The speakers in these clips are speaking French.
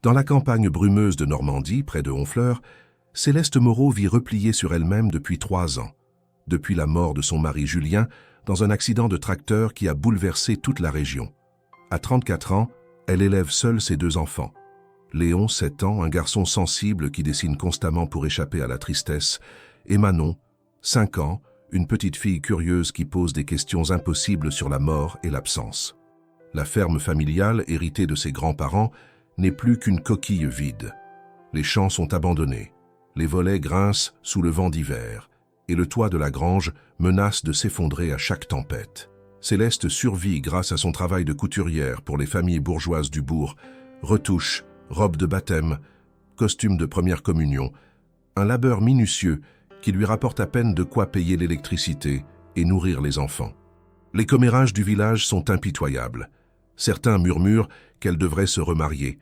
Dans la campagne brumeuse de Normandie, près de Honfleur, Céleste Moreau vit repliée sur elle-même depuis 3 ans, depuis la mort de son mari Julien dans un accident de tracteur qui a bouleversé toute la région. À 34 ans, elle élève seule ses 2 enfants. Léon, 7 ans, un garçon sensible qui dessine constamment pour échapper à la tristesse, et Manon, 5 ans, une petite fille curieuse qui pose des questions impossibles sur la mort et l'absence. La ferme familiale, héritée de ses grands-parents, n'est plus qu'une coquille vide. Les champs sont abandonnés, les volets grincent sous le vent d'hiver, et le toit de la grange menace de s'effondrer à chaque tempête. Céleste survit grâce à son travail de couturière pour les familles bourgeoises du bourg, retouches, robes de baptême, costumes de première communion, un labeur minutieux qui lui rapporte à peine de quoi payer l'électricité et nourrir les enfants. Les commérages du village sont impitoyables. Certains murmurent qu'elle devrait se remarier.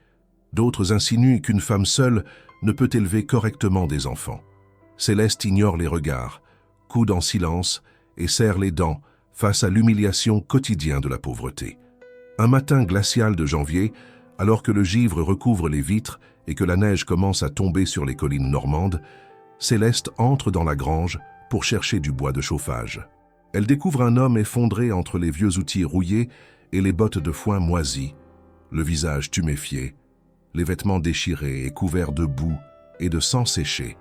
D'autres insinuent qu'une femme seule ne peut élever correctement des enfants. Céleste ignore les regards, coude en silence et serre les dents face à l'humiliation quotidienne de la pauvreté. Un matin glacial de janvier, alors que le givre recouvre les vitres et que la neige commence à tomber sur les collines normandes, Céleste entre dans la grange pour chercher du bois de chauffage. Elle découvre un homme effondré entre les vieux outils rouillés et les bottes de foin moisies, le visage tuméfié, les vêtements déchirés et couverts de boue et de sang séché.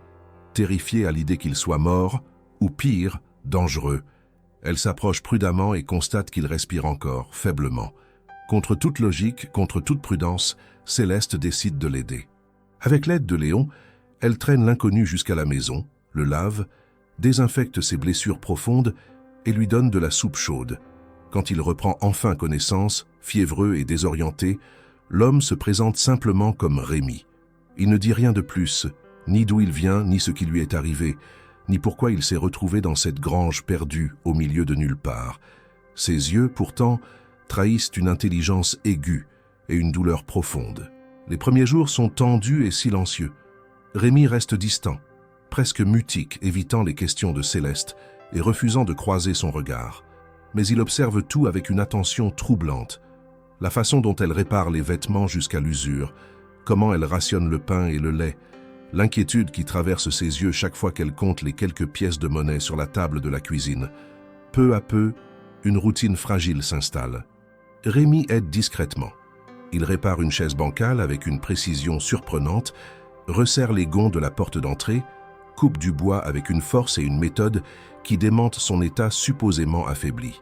Terrifiée à l'idée qu'il soit mort, ou pire, dangereux, elle s'approche prudemment et constate qu'il respire encore, faiblement. Contre toute logique, contre toute prudence, Céleste décide de l'aider. Avec l'aide de Léon, elle traîne l'inconnu jusqu'à la maison, le lave, désinfecte ses blessures profondes et lui donne de la soupe chaude. Quand il reprend enfin connaissance, fiévreux et désorienté, l'homme se présente simplement comme Rémi. Il ne dit rien de plus, ni d'où il vient, ni ce qui lui est arrivé, ni pourquoi il s'est retrouvé dans cette grange perdue au milieu de nulle part. Ses yeux, pourtant, trahissent une intelligence aiguë et une douleur profonde. Les premiers jours sont tendus et silencieux. Rémi reste distant, presque mutique, évitant les questions de Céleste et refusant de croiser son regard. Mais il observe tout avec une attention troublante. La façon dont elle répare les vêtements jusqu'à l'usure, comment elle rationne le pain et le lait, l'inquiétude qui traverse ses yeux chaque fois qu'elle compte les quelques pièces de monnaie sur la table de la cuisine. Peu à peu, une routine fragile s'installe. Rémi aide discrètement. Il répare une chaise bancale avec une précision surprenante, resserre les gonds de la porte d'entrée, coupe du bois avec une force et une méthode qui démentent son état supposément affaibli.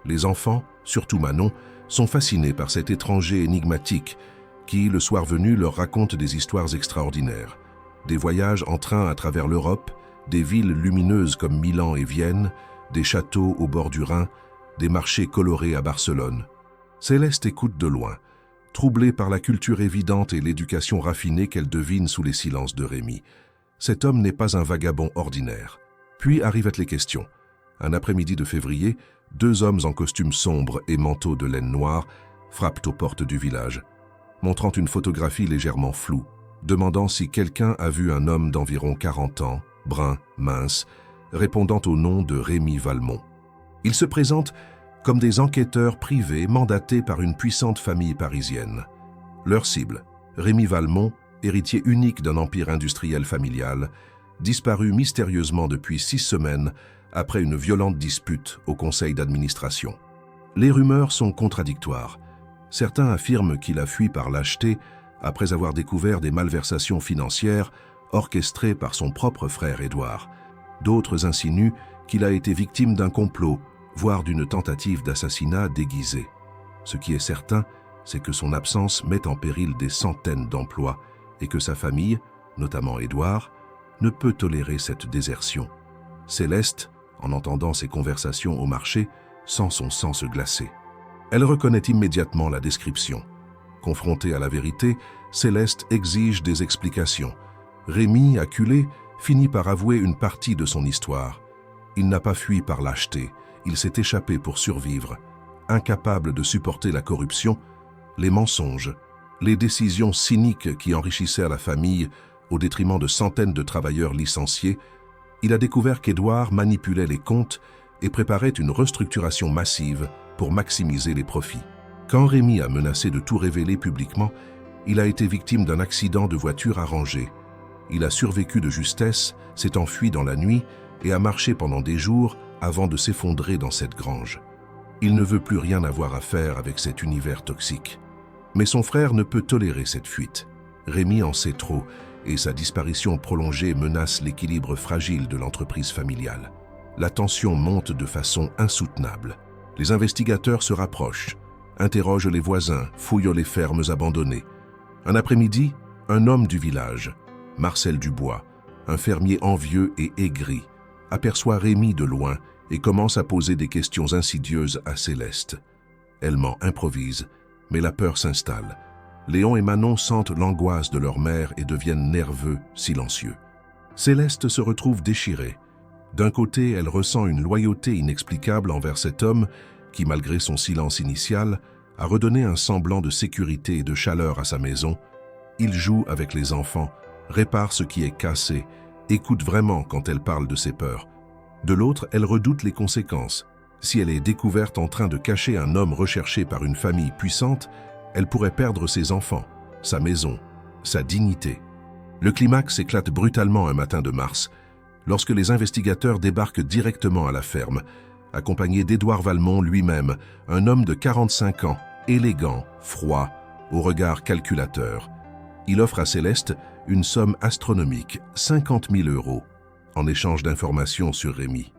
Les enfants, surtout Manon, sont fascinés par cet étranger énigmatique qui, le soir venu, leur raconte des histoires extraordinaires. Des voyages en train à travers l'Europe, des villes lumineuses comme Milan et Vienne, des châteaux au bord du Rhin, des marchés colorés à Barcelone. Céleste écoute de loin, troublée par la culture évidente et l'éducation raffinée qu'elle devine sous les silences de Rémi. Cet homme n'est pas un vagabond ordinaire. Puis arrivent les questions. Un après-midi de février, 2 hommes en costume sombre et manteau de laine noire frappent aux portes du village, montrant une photographie légèrement floue, demandant si quelqu'un a vu un homme d'environ 40 ans, brun, mince, répondant au nom de Rémi Valmont. Ils se présentent comme des enquêteurs privés mandatés par une puissante famille parisienne. Leur cible, Rémi Valmont, héritier unique d'un empire industriel familial, disparu mystérieusement depuis 6 semaines après une violente dispute au conseil d'administration. Les rumeurs sont contradictoires. Certains affirment qu'il a fui par lâcheté après avoir découvert des malversations financières orchestrées par son propre frère Édouard. D'autres insinuent qu'il a été victime d'un complot, voire d'une tentative d'assassinat déguisée. Ce qui est certain, c'est que son absence met en péril des centaines d'emplois et que sa famille, notamment Édouard, ne peut tolérer cette désertion. Céleste, en entendant ces conversations au marché, sent son sang se glacer. Elle reconnaît immédiatement la description. Confrontée à la vérité, Céleste exige des explications. Rémi, acculé, finit par avouer une partie de son histoire. Il n'a pas fui par lâcheté, il s'est échappé pour survivre. Incapable de supporter la corruption, les mensonges, les décisions cyniques qui enrichissaient la famille au détriment de centaines de travailleurs licenciés, il a découvert qu'Édouard manipulait les comptes et préparait une restructuration massive pour maximiser les profits. Quand Rémi a menacé de tout révéler publiquement, Il a été victime d'un accident de voiture arrangé. Il a survécu de justesse, s'est enfui dans la nuit et a marché pendant des jours avant de s'effondrer dans cette grange. Il ne veut plus rien avoir à faire avec cet univers toxique. Mais son frère ne peut tolérer cette fuite. Rémi en sait trop et sa disparition prolongée menace l'équilibre fragile de l'entreprise familiale. La tension monte de façon insoutenable. Les investigateurs se rapprochent, interrogent les voisins, fouillent les fermes abandonnées. Un après-midi, un homme du village, Marcel Dubois, un fermier envieux et aigri, aperçoit Rémi de loin et commence à poser des questions insidieuses à Céleste. Elle ment, improvise, mais la peur s'installe. Léon et Manon sentent l'angoisse de leur mère et deviennent nerveux, silencieux. Céleste se retrouve déchirée. D'un côté, elle ressent une loyauté inexplicable envers cet homme qui, malgré son silence initial, a redonné un semblant de sécurité et de chaleur à sa maison. Il joue avec les enfants, répare ce qui est cassé, écoute vraiment quand elle parle de ses peurs. De l'autre, elle redoute les conséquences. Si elle est découverte en train de cacher un homme recherché par une famille puissante, elle pourrait perdre ses enfants, sa maison, sa dignité. Le climax éclate brutalement un matin de mars, lorsque les investigateurs débarquent directement à la ferme, accompagnés d'Édouard Valmont lui-même, un homme de 45 ans, élégant, froid, au regard calculateur. Il offre à Céleste une somme astronomique, 50 000 €, en échange d'informations sur Rémi.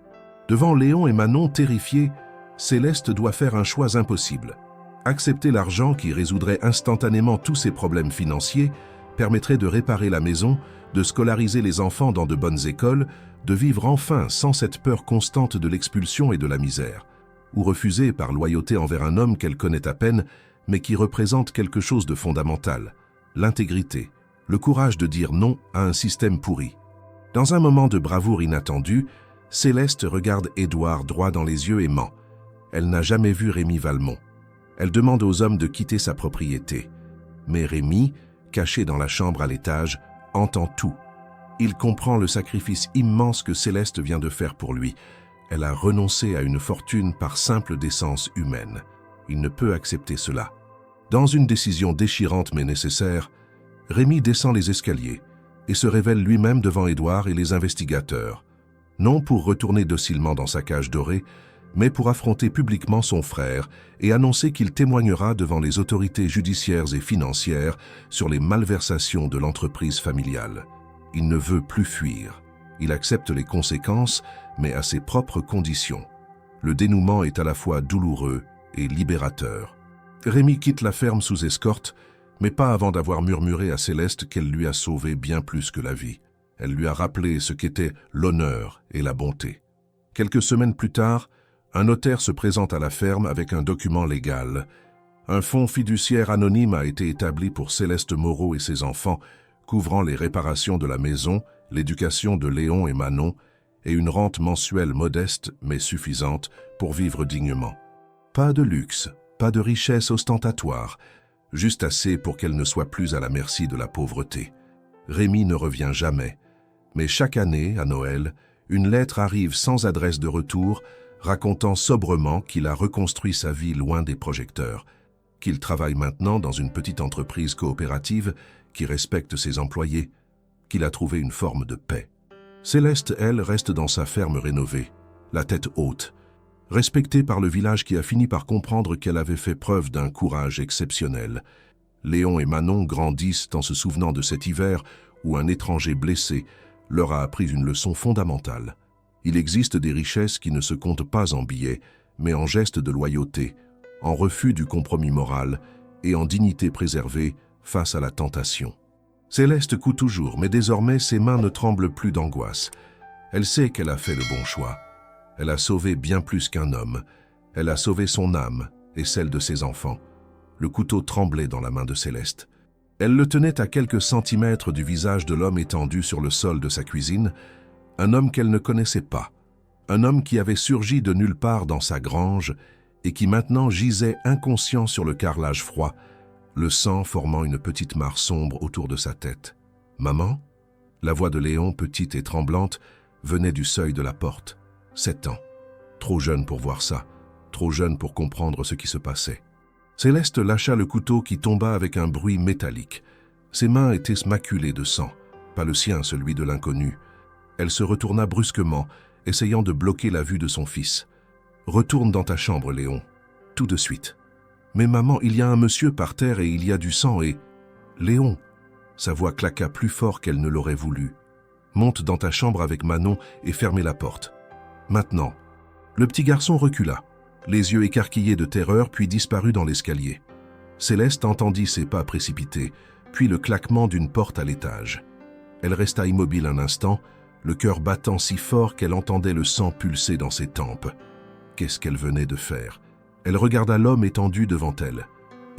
Devant Léon et Manon terrifiés, Céleste doit faire un choix impossible. Accepter l'argent qui résoudrait instantanément tous ses problèmes financiers permettrait de réparer la maison, de scolariser les enfants dans de bonnes écoles, de vivre enfin sans cette peur constante de l'expulsion et de la misère, ou refuser par loyauté envers un homme qu'elle connaît à peine, mais qui représente quelque chose de fondamental, l'intégrité, le courage de dire non à un système pourri. Dans un moment de bravoure inattendue, Céleste regarde Édouard droit dans les yeux et ment. Elle n'a jamais vu Rémi Valmont. Elle demande aux hommes de quitter sa propriété. Mais Rémi, caché dans la chambre à l'étage, entend tout. Il comprend le sacrifice immense que Céleste vient de faire pour lui. Elle a renoncé à une fortune par simple décence humaine. Il ne peut accepter cela. Dans une décision déchirante mais nécessaire, Rémi descend les escaliers et se révèle lui-même devant Édouard et les investigateurs. Non pour retourner docilement dans sa cage dorée, mais pour affronter publiquement son frère et annoncer qu'il témoignera devant les autorités judiciaires et financières sur les malversations de l'entreprise familiale. Il ne veut plus fuir. Il accepte les conséquences, mais à ses propres conditions. Le dénouement est à la fois douloureux et libérateur. Rémi quitte la ferme sous escorte, mais pas avant d'avoir murmuré à Céleste qu'elle lui a sauvé bien plus que la vie. Elle lui a rappelé ce qu'étaient l'honneur et la bonté. Quelques semaines plus tard, un notaire se présente à la ferme avec un document légal. Un fonds fiduciaire anonyme a été établi pour Céleste Moreau et ses enfants, couvrant les réparations de la maison, l'éducation de Léon et Manon, et une rente mensuelle modeste mais suffisante pour vivre dignement. Pas de luxe, pas de richesse ostentatoire, juste assez pour qu'elle ne soit plus à la merci de la pauvreté. Rémi ne revient jamais, mais chaque année, à Noël, une lettre arrive sans adresse de retour, racontant sobrement qu'il a reconstruit sa vie loin des projecteurs, qu'il travaille maintenant dans une petite entreprise coopérative qui respecte ses employés, qu'il a trouvé une forme de paix. Céleste, elle, reste dans sa ferme rénovée, la tête haute, respectée par le village qui a fini par comprendre qu'elle avait fait preuve d'un courage exceptionnel. Léon et Manon grandissent en se souvenant de cet hiver où un étranger blessé leur a appris une leçon fondamentale. Il existe des richesses qui ne se comptent pas en billets, mais en gestes de loyauté, en refus du compromis moral et en dignité préservée face à la tentation. Céleste coud toujours, mais désormais ses mains ne tremblent plus d'angoisse. Elle sait qu'elle a fait le bon choix. Elle a sauvé bien plus qu'un homme. Elle a sauvé son âme et celle de ses enfants. Le couteau tremblait dans la main de Céleste. Elle le tenait à quelques centimètres du visage de l'homme étendu sur le sol de sa cuisine, un homme qu'elle ne connaissait pas, un homme qui avait surgi de nulle part dans sa grange et qui maintenant gisait inconscient sur le carrelage froid, le sang formant une petite mare sombre autour de sa tête. « Maman ?» La voix de Léon, petite et tremblante, venait du seuil de la porte. 7 ans. Trop jeune pour voir ça, trop jeune pour comprendre ce qui se passait. Céleste lâcha le couteau qui tomba avec un bruit métallique. Ses mains étaient maculées de sang, pas le sien, celui de l'inconnu. Elle se retourna brusquement, essayant de bloquer la vue de son fils. « Retourne dans ta chambre, Léon. Tout de suite. »« Mais maman, il y a un monsieur par terre et il y a du sang et... »« Léon !» Sa voix claqua plus fort qu'elle ne l'aurait voulu. « Monte dans ta chambre avec Manon et fermez la porte. Maintenant. » Le petit garçon recula, les yeux écarquillés de terreur, puis disparut dans l'escalier. Céleste entendit ses pas précipités, puis le claquement d'une porte à l'étage. Elle resta immobile un instant, le cœur battant si fort qu'elle entendait le sang pulser dans ses tempes. Qu'est-ce qu'elle venait de faire? Elle regarda l'homme étendu devant elle.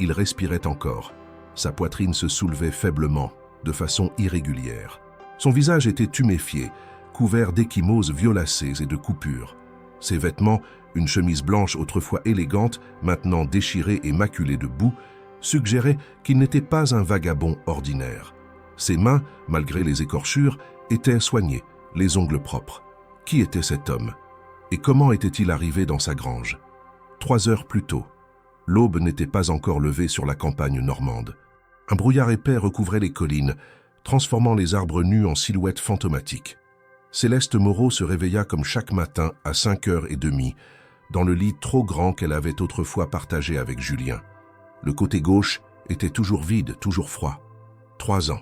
Il respirait encore. Sa poitrine se soulevait faiblement, de façon irrégulière. Son visage était tuméfié, couvert d'ecchymoses violacées et de coupures. Ses vêtements, une chemise blanche autrefois élégante, maintenant déchirée et maculée de boue, suggéraient qu'il n'était pas un vagabond ordinaire. Ses mains, malgré les écorchures, étaient soignées, les ongles propres. Qui était cet homme? Et comment était-il arrivé dans sa grange? 3 heures plus tôt. L'aube n'était pas encore levée sur la campagne normande. Un brouillard épais recouvrait les collines, transformant les arbres nus en silhouettes fantomatiques. Céleste Moreau se réveilla comme chaque matin à 5h30, dans le lit trop grand qu'elle avait autrefois partagé avec Julien. Le côté gauche était toujours vide, toujours froid. 3 ans.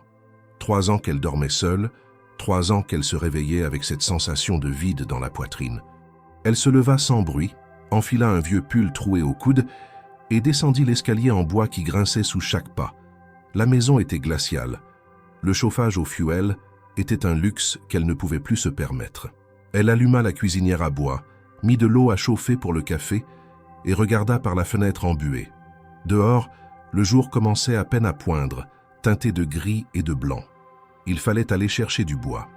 3 ans qu'elle dormait seule, 3 ans qu'elle se réveillait avec cette sensation de vide dans la poitrine. Elle se leva sans bruit, enfila un vieux pull troué au coude et descendit l'escalier en bois qui grinçait sous chaque pas. La maison était glaciale. Le chauffage au fioul était un luxe qu'elle ne pouvait plus se permettre. Elle alluma la cuisinière à bois, mit de l'eau à chauffer pour le café et regarda par la fenêtre embuée. Dehors, le jour commençait à peine à poindre, teinté de gris et de blanc. Il fallait aller chercher du bois.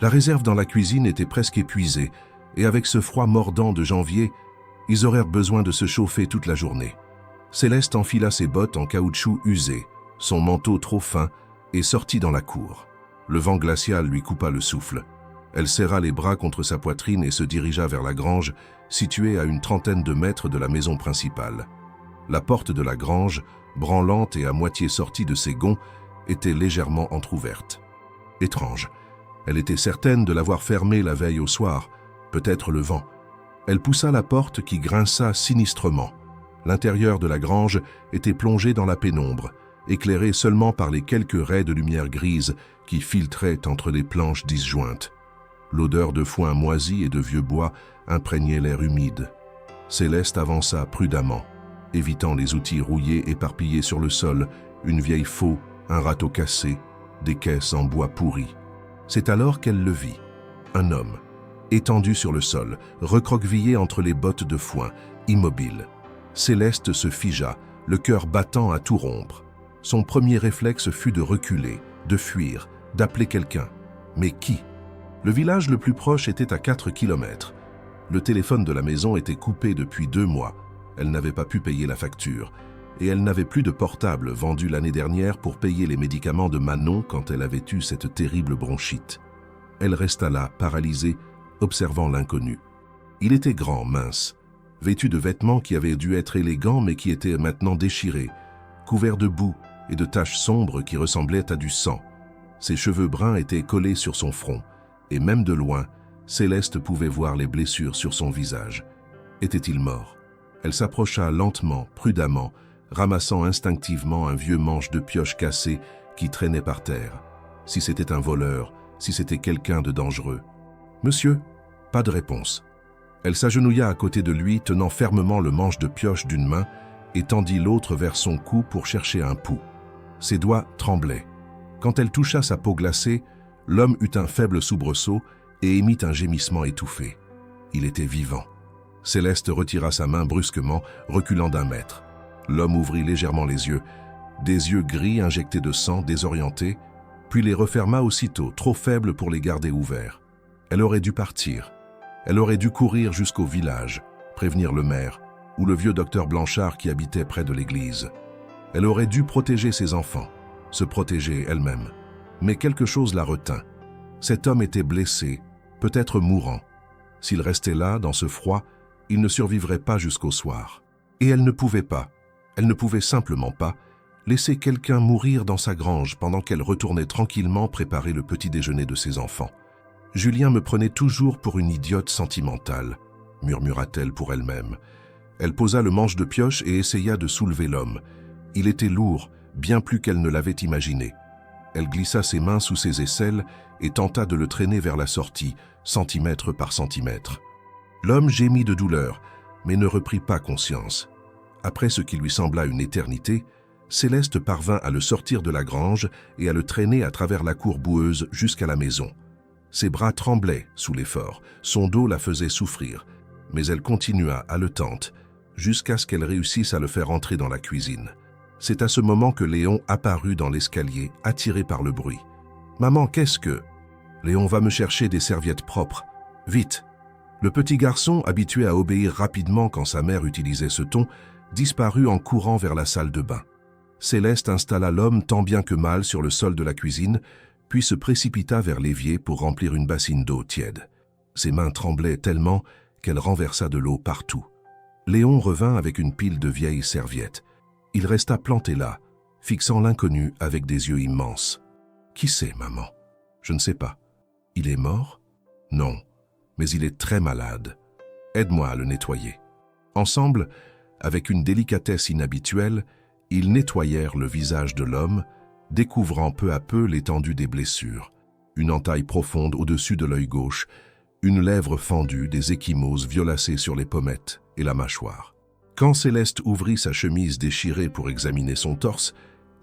La réserve dans la cuisine était presque épuisée et avec ce froid mordant de janvier, ils auraient besoin de se chauffer toute la journée. Céleste enfila ses bottes en caoutchouc usé, son manteau trop fin, et sortit dans la cour. Le vent glacial lui coupa le souffle. Elle serra les bras contre sa poitrine et se dirigea vers la grange, située à une trentaine de mètres de la maison principale. La porte de la grange, branlante et à moitié sortie de ses gonds, était légèrement entr'ouverte. Étrange. Elle était certaine de l'avoir fermée la veille au soir, peut-être le vent. Elle poussa la porte qui grinça sinistrement. L'intérieur de la grange était plongé dans la pénombre, éclairé seulement par les quelques raies de lumière grise qui filtraient entre les planches disjointes. L'odeur de foin moisi et de vieux bois imprégnait l'air humide. Céleste avança prudemment, évitant les outils rouillés éparpillés sur le sol, une vieille faux, un râteau cassé, des caisses en bois pourri. C'est alors qu'elle le vit. Un homme, étendu sur le sol, recroquevillé entre les bottes de foin, immobile. Céleste se figea, le cœur battant à tout rompre. Son premier réflexe fut de reculer, de fuir, d'appeler quelqu'un. Mais qui? Le village le plus proche était à 4 kilomètres. Le téléphone de la maison était coupé depuis 2 mois. Elle n'avait pas pu payer la facture. Et elle n'avait plus de portable vendu l'année dernière pour payer les médicaments de Manon quand elle avait eu cette terrible bronchite. Elle resta là, paralysée, observant l'inconnu. Il était grand, mince, vêtu de vêtements qui avaient dû être élégants mais qui étaient maintenant déchirés, couverts de boue et de taches sombres qui ressemblaient à du sang. Ses cheveux bruns étaient collés sur son front, et même de loin, Céleste pouvait voir les blessures sur son visage. Était-il mort? Elle s'approcha lentement, prudemment, ramassant instinctivement un vieux manche de pioche cassé qui traînait par terre. Si c'était un voleur, si c'était quelqu'un de dangereux. « Monsieur ?» Pas de réponse. Elle s'agenouilla à côté de lui, tenant fermement le manche de pioche d'une main et tendit l'autre vers son cou pour chercher un pouls. Ses doigts tremblaient. Quand elle toucha sa peau glacée, l'homme eut un faible soubresaut et émit un gémissement étouffé. Il était vivant. Céleste retira sa main brusquement, reculant d'1 mètre. L'homme ouvrit légèrement les yeux gris injectés de sang, désorientés, puis les referma aussitôt, trop faibles pour les garder ouverts. Elle aurait dû partir. Elle aurait dû courir jusqu'au village, prévenir le maire, ou le vieux docteur Blanchard qui habitait près de l'église. Elle aurait dû protéger ses enfants, se protéger elle-même. Mais quelque chose la retint. Cet homme était blessé, peut-être mourant. S'il restait là, dans ce froid, il ne survivrait pas jusqu'au soir. Et elle ne pouvait pas. Elle ne pouvait simplement pas laisser quelqu'un mourir dans sa grange pendant qu'elle retournait tranquillement préparer le petit déjeuner de ses enfants. « Julien me prenait toujours pour une idiote sentimentale », murmura-t-elle pour elle-même. Elle posa le manche de pioche et essaya de soulever l'homme. Il était lourd, bien plus qu'elle ne l'avait imaginé. Elle glissa ses mains sous ses aisselles et tenta de le traîner vers la sortie, centimètre par centimètre. L'homme gémit de douleur, mais ne reprit pas conscience. Après ce qui lui sembla une éternité, Céleste parvint à le sortir de la grange et à le traîner à travers la cour boueuse jusqu'à la maison. Ses bras tremblaient sous l'effort, son dos la faisait souffrir, mais elle continua haletante jusqu'à ce qu'elle réussisse à le faire entrer dans la cuisine. C'est à ce moment que Léon apparut dans l'escalier, attiré par le bruit. « Maman, qu'est-ce que… » ?»« Léon va me chercher des serviettes propres. Vite !» Le petit garçon, habitué à obéir rapidement quand sa mère utilisait ce ton, disparut en courant vers la salle de bain. Céleste installa l'homme tant bien que mal sur le sol de la cuisine, puis se précipita vers l'évier pour remplir une bassine d'eau tiède. Ses mains tremblaient tellement qu'elle renversa de l'eau partout. Léon revint avec une pile de vieilles serviettes. Il resta planté là, fixant l'inconnu avec des yeux immenses. « Qui c'est, maman ? » ?»« Je ne sais pas. »« Il est mort ? » ?»« Non, mais il est très malade. Aide-moi à le nettoyer. » Ensemble, avec une délicatesse inhabituelle, ils nettoyèrent le visage de l'homme, découvrant peu à peu l'étendue des blessures. Une entaille profonde au-dessus de l'œil gauche, une lèvre fendue, des ecchymoses violacées sur les pommettes et la mâchoire. Quand Céleste ouvrit sa chemise déchirée pour examiner son torse,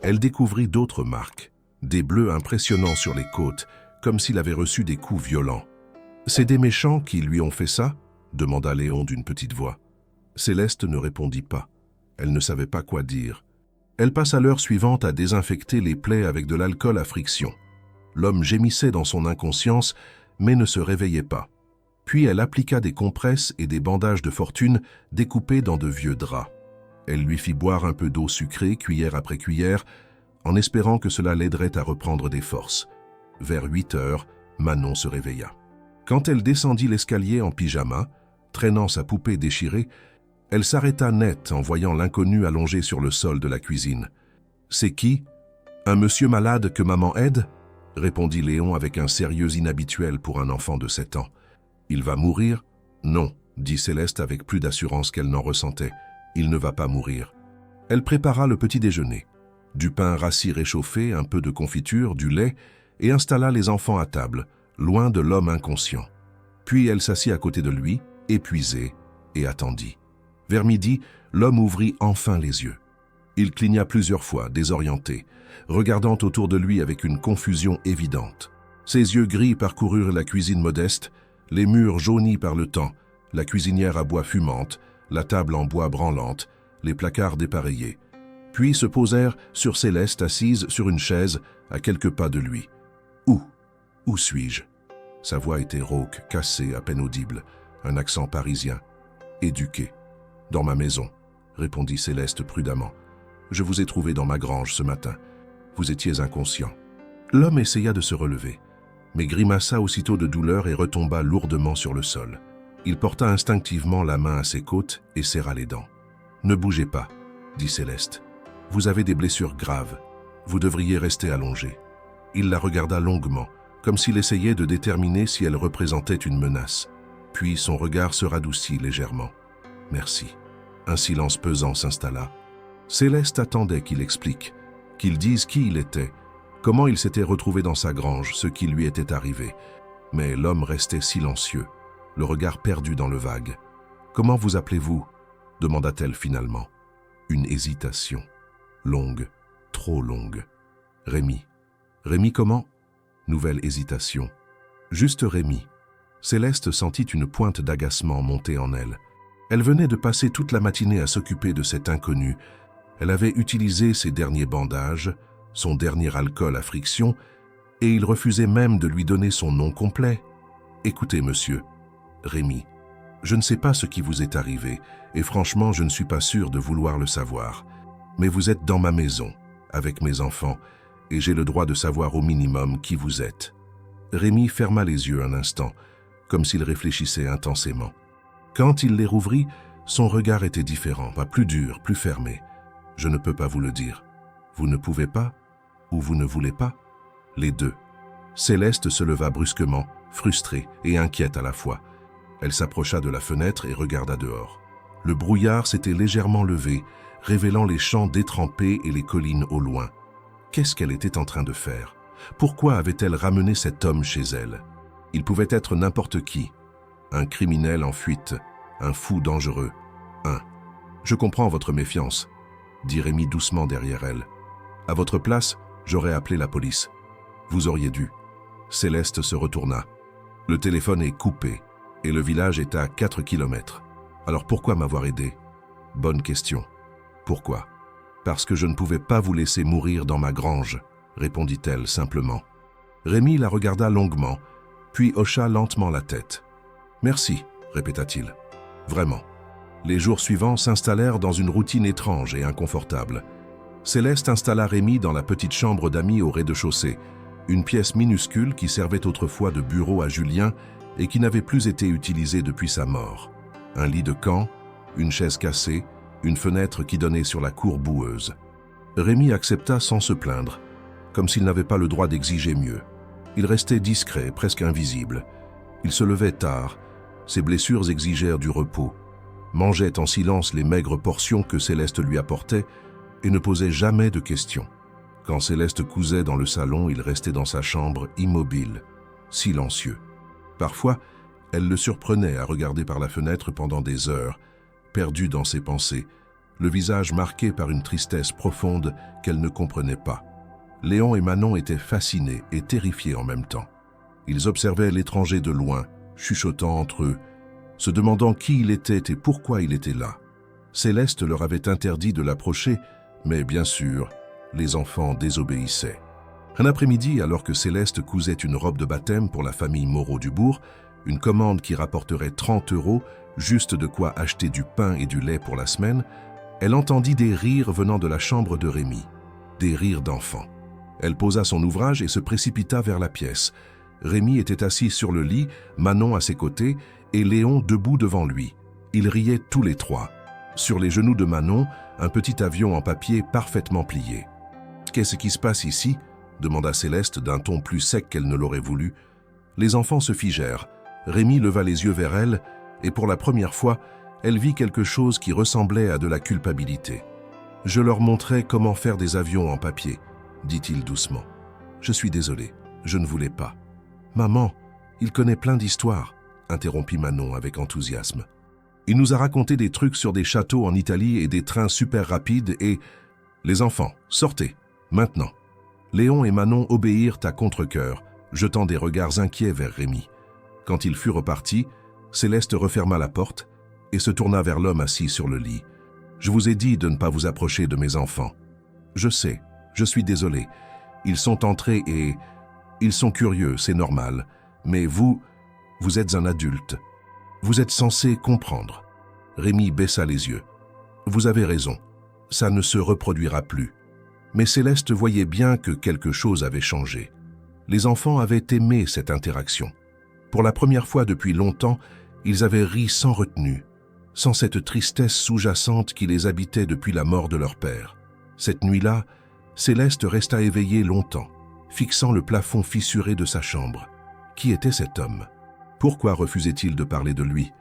elle découvrit d'autres marques, des bleus impressionnants sur les côtes, comme s'il avait reçu des coups violents. « C'est des méchants qui lui ont fait ça ?» demanda Léon d'une petite voix. Céleste ne répondit pas. Elle ne savait pas quoi dire. Elle passa l'heure suivante à désinfecter les plaies avec de l'alcool à friction. L'homme gémissait dans son inconscience, mais ne se réveillait pas. Puis elle appliqua des compresses et des bandages de fortune découpés dans de vieux draps. Elle lui fit boire un peu d'eau sucrée, cuillère après cuillère, en espérant que cela l'aiderait à reprendre des forces. Vers 8 heures, Manon se réveilla. Quand elle descendit l'escalier en pyjama, traînant sa poupée déchirée, elle s'arrêta net en voyant l'inconnu allongé sur le sol de la cuisine. « C'est qui ? Un monsieur malade que maman aide ?» répondit Léon avec un sérieux inhabituel pour un enfant de 7 ans. « Il va mourir ? » ?»« Non, » dit Céleste avec plus d'assurance qu'elle n'en ressentait. « Il ne va pas mourir. » Elle prépara le petit déjeuner. Du pain rassis réchauffé, un peu de confiture, du lait, et installa les enfants à table, loin de l'homme inconscient. Puis elle s'assit à côté de lui, épuisée, et attendit. Vers midi, l'homme ouvrit enfin les yeux. Il cligna plusieurs fois, désorienté, regardant autour de lui avec une confusion évidente. Ses yeux gris parcoururent la cuisine modeste, les murs jaunis par le temps, la cuisinière à bois fumante, la table en bois branlante, les placards dépareillés. Puis se posèrent sur Céleste assise sur une chaise à quelques pas de lui. « Où suis-je » Sa voix était rauque, cassée, à peine audible, un accent parisien. « Éduqué. »« Dans ma maison, » répondit Céleste prudemment. « Je vous ai trouvé dans ma grange ce matin. Vous étiez inconscient. » L'homme essaya de se relever, mais grimaça aussitôt de douleur et retomba lourdement sur le sol. Il porta instinctivement la main à ses côtes et serra les dents. « Ne bougez pas, » dit Céleste. « Vous avez des blessures graves. Vous devriez rester allongé. » Il la regarda longuement, comme s'il essayait de déterminer si elle représentait une menace. Puis son regard se radoucit légèrement. « Merci. » Un silence pesant s'installa. Céleste attendait qu'il explique, qu'il dise qui il était, comment il s'était retrouvé dans sa grange, ce qui lui était arrivé. Mais l'homme restait silencieux, le regard perdu dans le vague. « Comment vous appelez-vous » demanda-t-elle finalement. Une hésitation. Longue, trop longue. « Rémi. »« Rémi comment ?» Nouvelle hésitation. « Juste Rémi. » Céleste sentit une pointe d'agacement monter en elle. Elle venait de passer toute la matinée à s'occuper de cet inconnu. Elle avait utilisé ses derniers bandages, son dernier alcool à friction, et il refusait même de lui donner son nom complet. « Écoutez, monsieur, Rémi, je ne sais pas ce qui vous est arrivé, et franchement, je ne suis pas sûr de vouloir le savoir. Mais vous êtes dans ma maison, avec mes enfants, et j'ai le droit de savoir au minimum qui vous êtes. » Rémi ferma les yeux un instant, comme s'il réfléchissait intensément. Quand il les rouvrit, son regard était différent, pas plus dur, plus fermé. Je ne peux pas vous le dire. Vous ne pouvez pas ou vous ne voulez pas? Les deux. Céleste se leva brusquement, frustrée et inquiète à la fois. Elle s'approcha de la fenêtre et regarda dehors. Le brouillard s'était légèrement levé, révélant les champs détrempés et les collines au loin. Qu'est-ce qu'elle était en train de faire? Pourquoi avait-elle ramené cet homme chez elle? Il pouvait être n'importe qui. Un criminel en fuite, un fou dangereux, un... Je comprends votre méfiance, dit Rémi doucement derrière elle. À votre place, j'aurais appelé la police. Vous auriez dû. Céleste se retourna. Le téléphone est coupé et le village est à 4 kilomètres. Alors pourquoi m'avoir aidé? Bonne question. Pourquoi? Parce que je ne pouvais pas vous laisser mourir dans ma grange, répondit-elle simplement. Rémi la regarda longuement, puis hocha lentement la tête. Merci, répéta-t-il. Vraiment. Les jours suivants s'installèrent dans une routine étrange et inconfortable. Céleste installa Rémi dans la petite chambre d'amis au rez-de-chaussée, une pièce minuscule qui servait autrefois de bureau à Julien et qui n'avait plus été utilisée depuis sa mort. Un lit de camp, une chaise cassée, une fenêtre qui donnait sur la cour boueuse. Rémi accepta sans se plaindre, comme s'il n'avait pas le droit d'exiger mieux. Il restait discret, presque invisible. Il se levait tard, ses blessures exigèrent du repos, mangeait en silence les maigres portions que Céleste lui apportait et ne posait jamais de questions. Quand Céleste cousait dans le salon, il restait dans sa chambre, immobile, silencieux. Parfois, elle le surprenait à regarder par la fenêtre pendant des heures, perdu dans ses pensées, le visage marqué par une tristesse profonde qu'elle ne comprenait pas. Léon et Manon étaient fascinés et terrifiés en même temps. Ils observaient l'étranger de loin, chuchotant entre eux, se demandant qui il était et pourquoi il était là. Céleste leur avait interdit de l'approcher, mais bien sûr, les enfants désobéissaient. Un après-midi, alors que Céleste cousait une robe de baptême pour la famille Moreau-Dubourg, une commande qui rapporterait 30 €, juste de quoi acheter du pain et du lait pour la semaine, elle entendit des rires venant de la chambre de Rémi, des rires d'enfants. Elle posa son ouvrage et se précipita vers la pièce. Rémi était assis sur le lit, Manon à ses côtés et Léon debout devant lui. Ils riaient tous les trois. Sur les genoux de Manon, un petit avion en papier parfaitement plié. « Qu'est-ce qui se passe ici ?» demanda Céleste d'un ton plus sec qu'elle ne l'aurait voulu. Les enfants se figèrent. Rémi leva les yeux vers elle et pour la première fois, elle vit quelque chose qui ressemblait à de la culpabilité. « Je leur montrais comment faire des avions en papier, » dit-il doucement. « Je suis désolé, je ne voulais pas. »« Maman, il connaît plein d'histoires, » interrompit Manon avec enthousiasme. « Il nous a raconté des trucs sur des châteaux en Italie et des trains super rapides et... » « Les enfants, sortez, maintenant. » Léon et Manon obéirent à contre-cœur, jetant des regards inquiets vers Rémi. Quand il fut reparti, Céleste referma la porte et se tourna vers l'homme assis sur le lit. « Je vous ai dit de ne pas vous approcher de mes enfants. Je sais, je suis désolé. Ils sont entrés et... Ils sont curieux, c'est normal. Mais vous êtes un adulte. Vous êtes censé comprendre. » Rémi baissa les yeux. « Vous avez raison. Ça ne se reproduira plus. » Mais Céleste voyait bien que quelque chose avait changé. Les enfants avaient aimé cette interaction. Pour la première fois depuis longtemps, ils avaient ri sans retenue, sans cette tristesse sous-jacente qui les habitait depuis la mort de leur père. Cette nuit-là, Céleste resta éveillée longtemps, fixant le plafond fissuré de sa chambre. Qui était cet homme? Pourquoi refusait-il de parler de lui?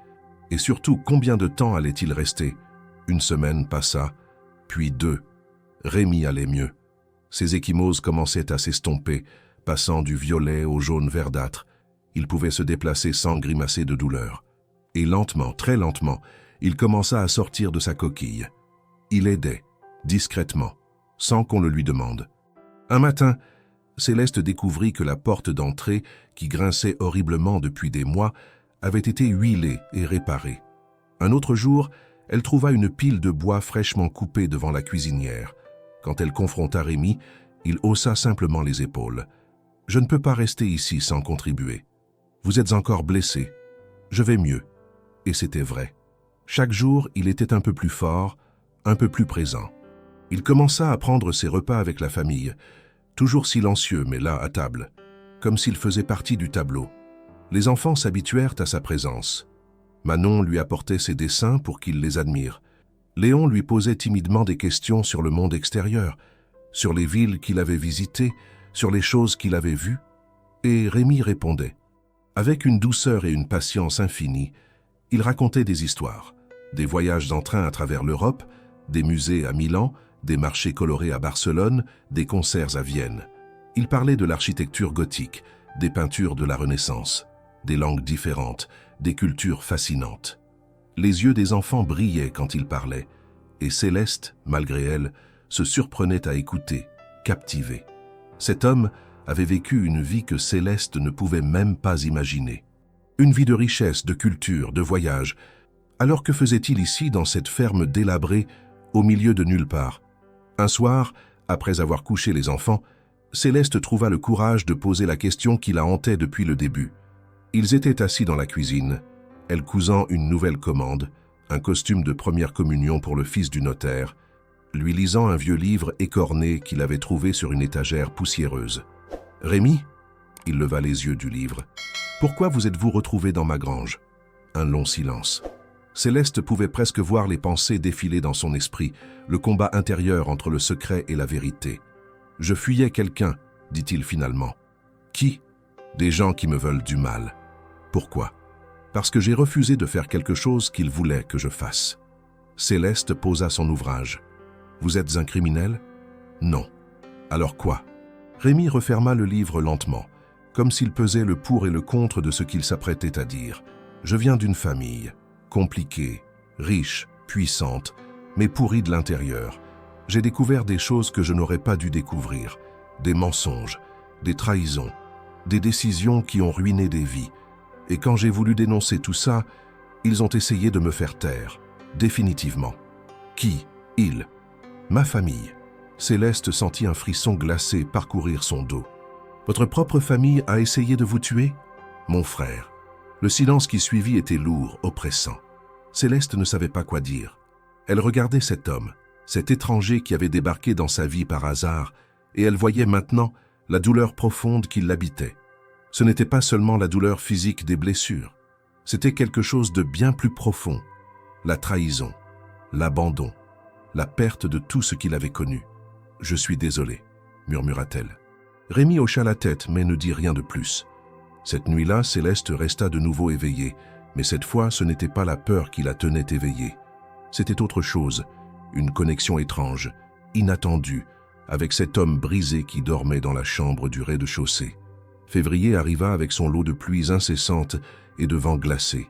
Et surtout, combien de temps allait-il rester? Une semaine passa, puis 2. Rémi allait mieux. Ses ecchymoses commençaient à s'estomper, passant du violet au jaune verdâtre. Il pouvait se déplacer sans grimacer de douleur. Et lentement, très lentement, il commença à sortir de sa coquille. Il aidait, discrètement, sans qu'on le lui demande. Un matin, Céleste découvrit que la porte d'entrée, qui grinçait horriblement depuis des mois, avait été huilée et réparée. Un autre jour, elle trouva une pile de bois fraîchement coupée devant la cuisinière. Quand elle confronta Rémi, il haussa simplement les épaules. « Je ne peux pas rester ici sans contribuer. Vous êtes encore blessé. Je vais mieux. » Et c'était vrai. Chaque jour, il était un peu plus fort, un peu plus présent. Il commença à prendre ses repas avec la famille, toujours silencieux mais là à table, comme s'il faisait partie du tableau. Les enfants s'habituèrent à sa présence. Manon lui apportait ses dessins pour qu'il les admire. Léon lui posait timidement des questions sur le monde extérieur, sur les villes qu'il avait visitées, sur les choses qu'il avait vues, et Rémi répondait. Avec une douceur et une patience infinies, il racontait des histoires, des voyages en train à travers l'Europe, des musées à Milan, des marchés colorés à Barcelone, des concerts à Vienne. Il parlait de l'architecture gothique, des peintures de la Renaissance, des langues différentes, des cultures fascinantes. Les yeux des enfants brillaient quand il parlait, et Céleste, malgré elle, se surprenait à écouter, captivée. Cet homme avait vécu une vie que Céleste ne pouvait même pas imaginer. Une vie de richesse, de culture, de voyage. Alors que faisait-il ici dans cette ferme délabrée, au milieu de nulle part? Un soir, après avoir couché les enfants, Céleste trouva le courage de poser la question qui la hantait depuis le début. Ils étaient assis dans la cuisine, elle cousant une nouvelle commande, un costume de première communion pour le fils du notaire, lui lisant un vieux livre écorné qu'il avait trouvé sur une étagère poussiéreuse. « Rémi ?» Il leva les yeux du livre. « Pourquoi vous êtes-vous retrouvé dans ma grange ?» Un long silence. Céleste pouvait presque voir les pensées défiler dans son esprit, le combat intérieur entre le secret et la vérité. « Je fuyais quelqu'un, dit-il finalement. « Qui ? Des gens qui me veulent du mal. Pourquoi ? Parce que j'ai refusé de faire quelque chose qu'ils voulaient que je fasse. » Céleste posa son ouvrage. « Vous êtes un criminel ? » ?»« Non. »« Alors quoi ?» Rémi referma le livre lentement, comme s'il pesait le pour et le contre de ce qu'il s'apprêtait à dire. « Je viens d'une famille, compliquée, riche, puissante, mais pourrie de l'intérieur. J'ai découvert des choses que je n'aurais pas dû découvrir, des mensonges, des trahisons, des décisions qui ont ruiné des vies. Et quand j'ai voulu dénoncer tout ça, ils ont essayé de me faire taire, définitivement. Qui ? Ils. Ma famille. » Céleste sentit un frisson glacé parcourir son dos. « Votre propre famille a essayé de vous tuer ? » ?»« Mon frère. » Le silence qui suivit était lourd, oppressant. Céleste ne savait pas quoi dire. Elle regardait cet homme, cet étranger qui avait débarqué dans sa vie par hasard, et elle voyait maintenant la douleur profonde qui l'habitait. Ce n'était pas seulement la douleur physique des blessures, c'était quelque chose de bien plus profond, la trahison, l'abandon, la perte de tout ce qu'il avait connu. « Je suis désolée, » murmura-t-elle. Rémi hocha la tête, mais ne dit rien de plus. Cette nuit-là, Céleste resta de nouveau éveillée, mais cette fois, ce n'était pas la peur qui la tenait éveillée. C'était autre chose, une connexion étrange, inattendue, avec cet homme brisé qui dormait dans la chambre du rez-de-chaussée. Février arriva avec son lot de pluies incessantes et de vents glacés.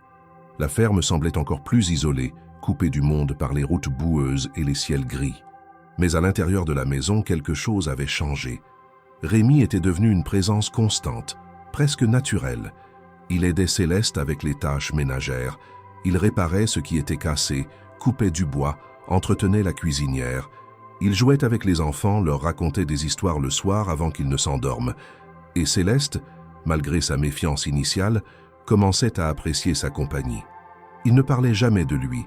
La ferme semblait encore plus isolée, coupée du monde par les routes boueuses et les ciels gris. Mais à l'intérieur de la maison, quelque chose avait changé. Rémi était devenu une présence constante, presque naturelle. Il aidait Céleste avec les tâches ménagères, il réparait ce qui était cassé, coupait du bois, entretenait la cuisinière. Il jouait avec les enfants, leur racontait des histoires le soir avant qu'ils ne s'endorment. Et Céleste, malgré sa méfiance initiale, commençait à apprécier sa compagnie. Il ne parlait jamais de lui,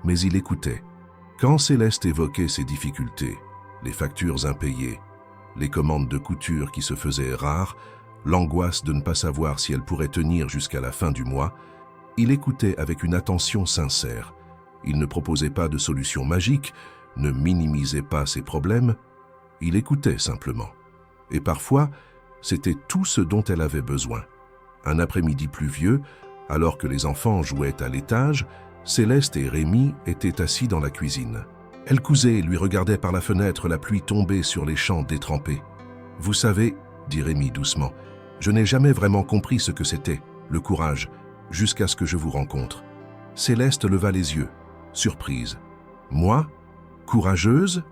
mais il écoutait. Quand Céleste évoquait ses difficultés, les factures impayées, les commandes de couture qui se faisaient rares, l'angoisse de ne pas savoir si elle pourrait tenir jusqu'à la fin du mois, il écoutait avec une attention sincère. Il ne proposait pas de solution magique, ne minimisait pas ses problèmes, il écoutait simplement. Et parfois, c'était tout ce dont elle avait besoin. Un après-midi pluvieux, alors que les enfants jouaient à l'étage, Céleste et Rémi étaient assis dans la cuisine. Elle cousait et lui regardait par la fenêtre la pluie tomber sur les champs détrempés. « Vous savez, » dit Rémi doucement, « je n'ai jamais vraiment compris ce que c'était, le courage, jusqu'à ce que je vous rencontre. » Céleste leva les yeux, surprise. « Moi ? Courageuse ?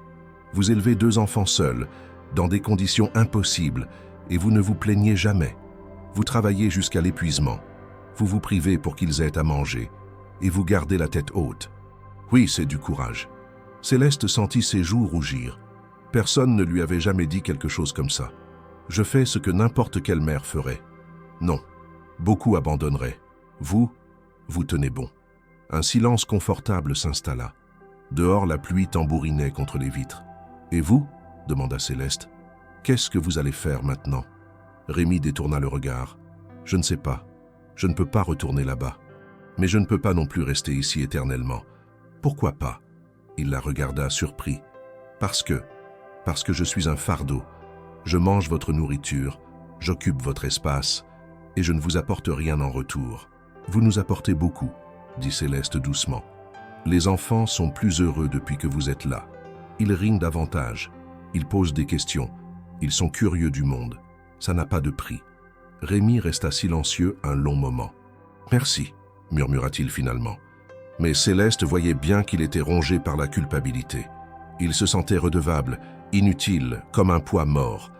Vous élevez 2 enfants seuls, dans des conditions impossibles, et vous ne vous plaignez jamais. Vous travaillez jusqu'à l'épuisement. Vous vous privez pour qu'ils aient à manger, et vous gardez la tête haute. Oui, c'est du courage. » Céleste sentit ses joues rougir. Personne ne lui avait jamais dit quelque chose comme ça. « Je fais ce que n'importe quelle mère ferait. » Non, beaucoup abandonneraient. Vous tenez bon. Un silence confortable s'installa. Dehors, la pluie tambourinait contre les vitres. « Et vous ?» demanda Céleste. « Qu'est-ce que vous allez faire maintenant ?» Rémi détourna le regard. « Je ne sais pas. Je ne peux pas retourner là-bas. Mais je ne peux pas non plus rester ici éternellement. Pourquoi pas ? Il la regarda surpris. Parce que je suis un fardeau. Je mange votre nourriture, j'occupe votre espace, et je ne vous apporte rien en retour. Vous nous apportez beaucoup, dit Céleste doucement. Les enfants sont plus heureux depuis que vous êtes là. Ils rient davantage, ils posent des questions, ils sont curieux du monde. Ça n'a pas de prix. Rémi resta silencieux un long moment. Merci, murmura-t-il finalement. Mais Céleste voyait bien qu'il était rongé par la culpabilité. Il se sentait redevable, inutile, comme un poids mort,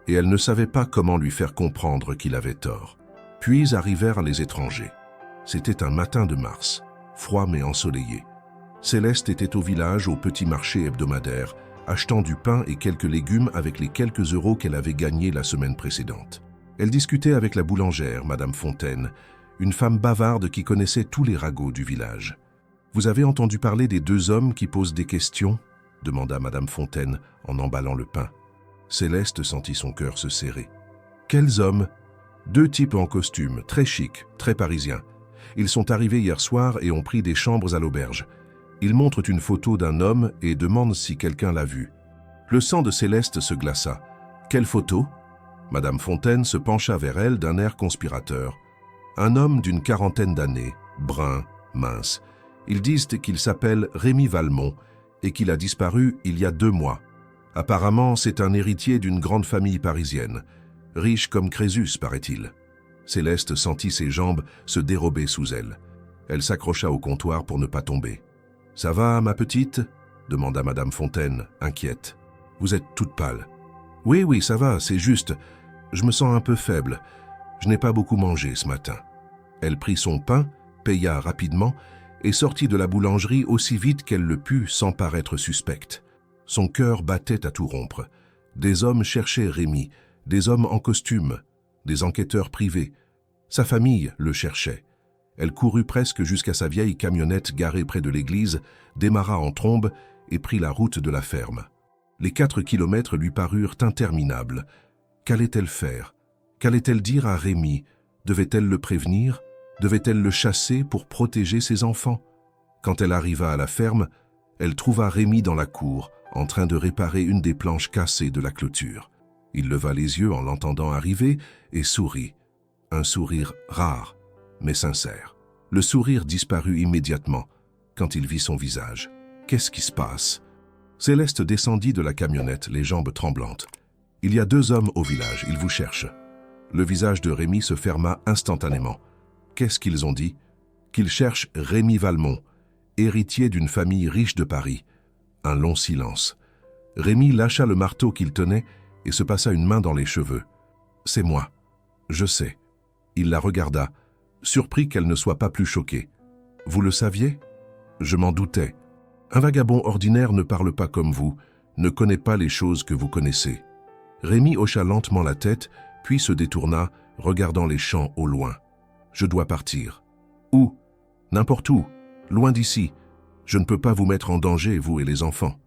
et elle ne savait pas comment lui faire comprendre qu'il avait tort. Puis arrivèrent les étrangers. C'était un matin de mars, froid mais ensoleillé. Céleste était au village au petit marché hebdomadaire, achetant du pain et quelques légumes avec les quelques euros qu'elle avait gagnés la semaine précédente. Elle discutait avec la boulangère, Madame Fontaine, une femme bavarde qui connaissait tous les ragots du village. « Vous avez entendu parler des deux hommes qui posent des questions ?» demanda Madame Fontaine en emballant le pain. Céleste sentit son cœur se serrer. « Quels hommes ?» Deux types en costume, très chics, très parisiens. Ils sont arrivés hier soir et ont pris des chambres à l'auberge. Ils montrent une photo d'un homme et demandent si quelqu'un l'a vu. Le sang de Céleste se glaça. « Quelle photo ?» Madame Fontaine se pencha vers elle d'un air conspirateur. Un homme d'une quarantaine d'années, brun, mince. Ils disent qu'il s'appelle Rémi Valmont et qu'il a disparu il y a 2 mois. Apparemment, c'est un héritier d'une grande famille parisienne, riche comme Crésus, paraît-il. Céleste sentit ses jambes se dérober sous elle. Elle s'accrocha au comptoir pour ne pas tomber. « Ça va, ma petite ?» demanda Madame Fontaine, inquiète. « Vous êtes toute pâle. »« Oui, ça va, c'est juste. Je me sens un peu faible. Je n'ai pas beaucoup mangé ce matin. » Elle prit son pain, paya rapidement et sortit de la boulangerie aussi vite qu'elle le put sans paraître suspecte. Son cœur battait à tout rompre. Des hommes cherchaient Rémi, des hommes en costume, des enquêteurs privés. Sa famille le cherchait. Elle courut presque jusqu'à sa vieille camionnette garée près de l'église, démarra en trombe et prit la route de la ferme. Les 4 kilomètres lui parurent interminables. Qu'allait-elle faire? Qu'allait-elle dire à Rémi? Devait-elle le prévenir? Devait-elle le chasser pour protéger ses enfants? Quand elle arriva à la ferme, elle trouva Rémi dans la cour, en train de réparer une des planches cassées de la clôture. Il leva les yeux en l'entendant arriver et sourit. Un sourire rare, mais sincère. Le sourire disparut immédiatement quand il vit son visage. Qu'est-ce qui se passe? Céleste descendit de la camionnette, les jambes tremblantes. Il y a 2 hommes au village, ils vous cherchent. Le visage de Rémi se ferma instantanément. Qu'est-ce qu'ils ont dit? Qu'ils cherchent Rémi Valmont, héritier d'une famille riche de Paris. Un long silence. Rémi lâcha le marteau qu'il tenait et se passa une main dans les cheveux. « C'est moi. Je sais. » Il la regarda, surpris qu'elle ne soit pas plus choquée. « Vous le saviez? » « Je m'en doutais. Un vagabond ordinaire ne parle pas comme vous, ne connaît pas les choses que vous connaissez. » Rémi hocha lentement la tête, puis se détourna, regardant les champs au loin. « Je dois partir. »« Où? »« N'importe où. Loin d'ici. Je ne peux pas vous mettre en danger, vous et les enfants. »«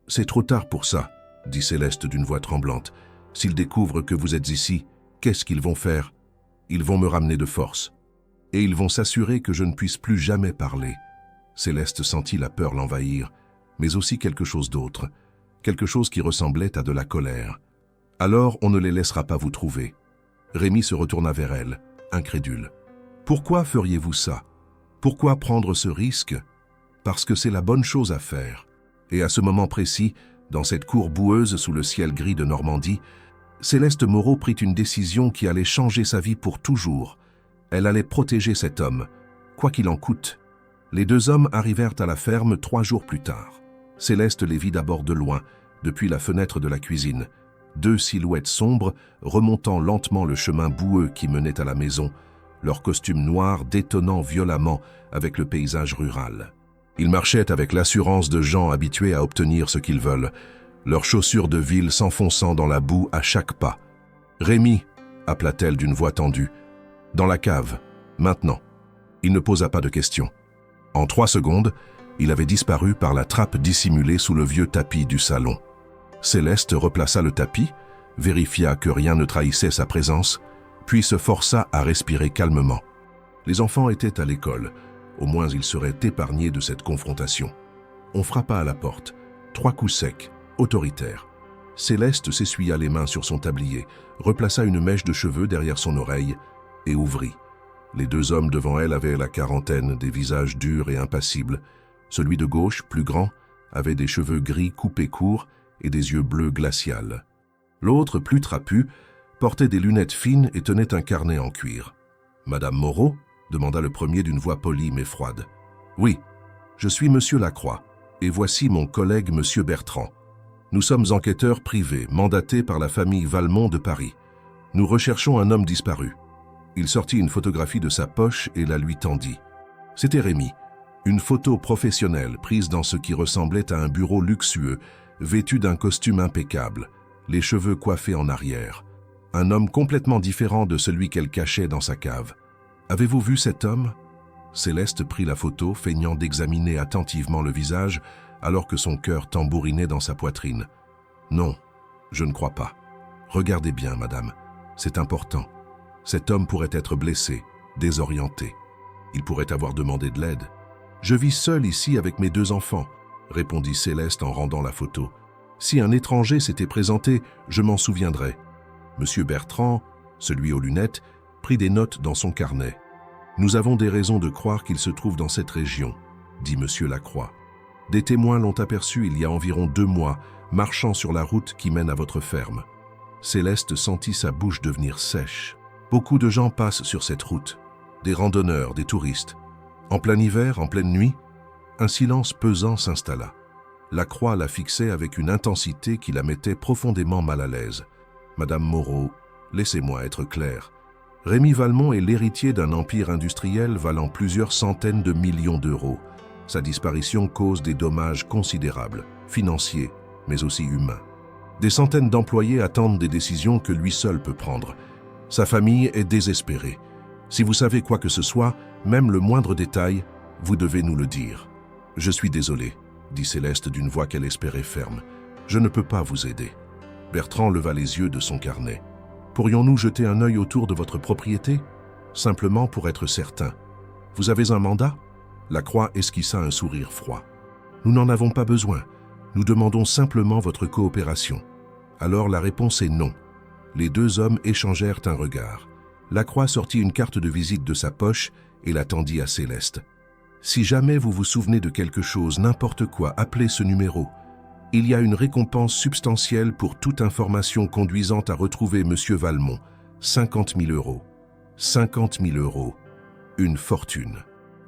C'est trop tard pour ça, » dit Céleste d'une voix tremblante. « S'ils découvrent que vous êtes ici, qu'est-ce qu'ils vont faire? Ils vont me ramener de force. Et ils vont s'assurer que je ne puisse plus jamais parler. » Céleste sentit la peur l'envahir, mais aussi quelque chose d'autre, quelque chose qui ressemblait à de la colère. « Alors on ne les laissera pas vous trouver. » Rémi se retourna vers elle, incrédule. « Pourquoi feriez-vous ça? Pourquoi prendre ce risque? Parce que c'est la bonne chose à faire. » Et à ce moment précis, dans cette cour boueuse sous le ciel gris de Normandie, Céleste Moreau prit une décision qui allait changer sa vie pour toujours. Elle allait protéger cet homme, quoi qu'il en coûte. Les 2 hommes arrivèrent à la ferme 3 jours plus tard. Céleste les vit d'abord de loin, depuis la fenêtre de la cuisine. 2 silhouettes sombres remontant lentement le chemin boueux qui menait à la maison, leurs costumes noirs détonnant violemment avec le paysage rural. Ils marchaient avec l'assurance de gens habitués à obtenir ce qu'ils veulent, leurs chaussures de ville s'enfonçant dans la boue à chaque pas. « Rémi !» appela-t-elle d'une voix tendue. « Dans la cave, maintenant. » Il ne posa pas de questions. En 3 secondes, il avait disparu par la trappe dissimulée sous le vieux tapis du salon. Céleste replaça le tapis, vérifia que rien ne trahissait sa présence, puis se força à respirer calmement. Les enfants étaient à l'école, au moins ils seraient épargnés de cette confrontation. On frappa à la porte. 3 coups secs, autoritaires. Céleste s'essuya les mains sur son tablier, replaça une mèche de cheveux derrière son oreille et ouvrit. Les 2 hommes devant elle avaient la quarantaine, des visages durs et impassibles. Celui de gauche, plus grand, avait des cheveux gris coupés courts et des yeux bleus glacials. L'autre, plus trapu, portait des lunettes fines et tenait un carnet en cuir. « Madame Moreau ?» demanda le premier d'une voix polie mais froide. « Oui, je suis Monsieur Lacroix, et voici mon collègue Monsieur Bertrand. Nous sommes enquêteurs privés, mandatés par la famille Valmont de Paris. Nous recherchons un homme disparu. » Il sortit une photographie de sa poche et la lui tendit. C'était Rémi, une photo professionnelle prise dans ce qui ressemblait à un bureau luxueux, vêtu d'un costume impeccable, les cheveux coiffés en arrière. Un homme complètement différent de celui qu'elle cachait dans sa cave. « Avez-vous vu cet homme ?» Céleste prit la photo, feignant d'examiner attentivement le visage, alors que son cœur tambourinait dans sa poitrine. « Non, je ne crois pas. Regardez bien, madame, c'est important. Cet homme pourrait être blessé, désorienté. Il pourrait avoir demandé de l'aide. « Je vis seul ici avec mes 2 enfants, » répondit Céleste en rendant la photo. « Si un étranger s'était présenté, je m'en souviendrais. » Monsieur Bertrand, celui aux lunettes, prit des notes dans son carnet. « Nous avons des raisons de croire qu'il se trouve dans cette région, » dit Monsieur Lacroix. « Des témoins l'ont aperçu il y a environ 2 mois, marchant sur la route qui mène à votre ferme. » Céleste sentit sa bouche devenir sèche. Beaucoup de gens passent sur cette route, des randonneurs, des touristes. En plein hiver, en pleine nuit, un silence pesant s'installa. Lacroix la fixait avec une intensité qui la mettait profondément mal à l'aise. « Madame Moreau, laissez-moi être clair. Rémi Valmont est l'héritier d'un empire industriel valant plusieurs centaines de millions d'euros. Sa disparition cause des dommages considérables, financiers, mais aussi humains. Des centaines d'employés attendent des décisions que lui seul peut prendre. Sa famille est désespérée. Si vous savez quoi que ce soit, même le moindre détail, vous devez nous le dire. »« Je suis désolé, » dit Céleste d'une voix qu'elle espérait ferme. « Je ne peux pas vous aider. » Bertrand leva les yeux de son carnet. « Pourrions-nous jeter un œil autour de votre propriété ? Simplement pour être certain. Vous avez un mandat ?» Lacroix esquissa un sourire froid. « Nous n'en avons pas besoin. Nous demandons simplement votre coopération. » Alors la réponse est non. Les 2 hommes échangèrent un regard. Lacroix sortit une carte de visite de sa poche et la tendit à Céleste. « Si jamais vous vous souvenez de quelque chose, n'importe quoi, appelez ce numéro. Il y a une récompense substantielle pour toute information conduisant à retrouver Monsieur Valmont. 50 000 €. 50 000 €. Une fortune.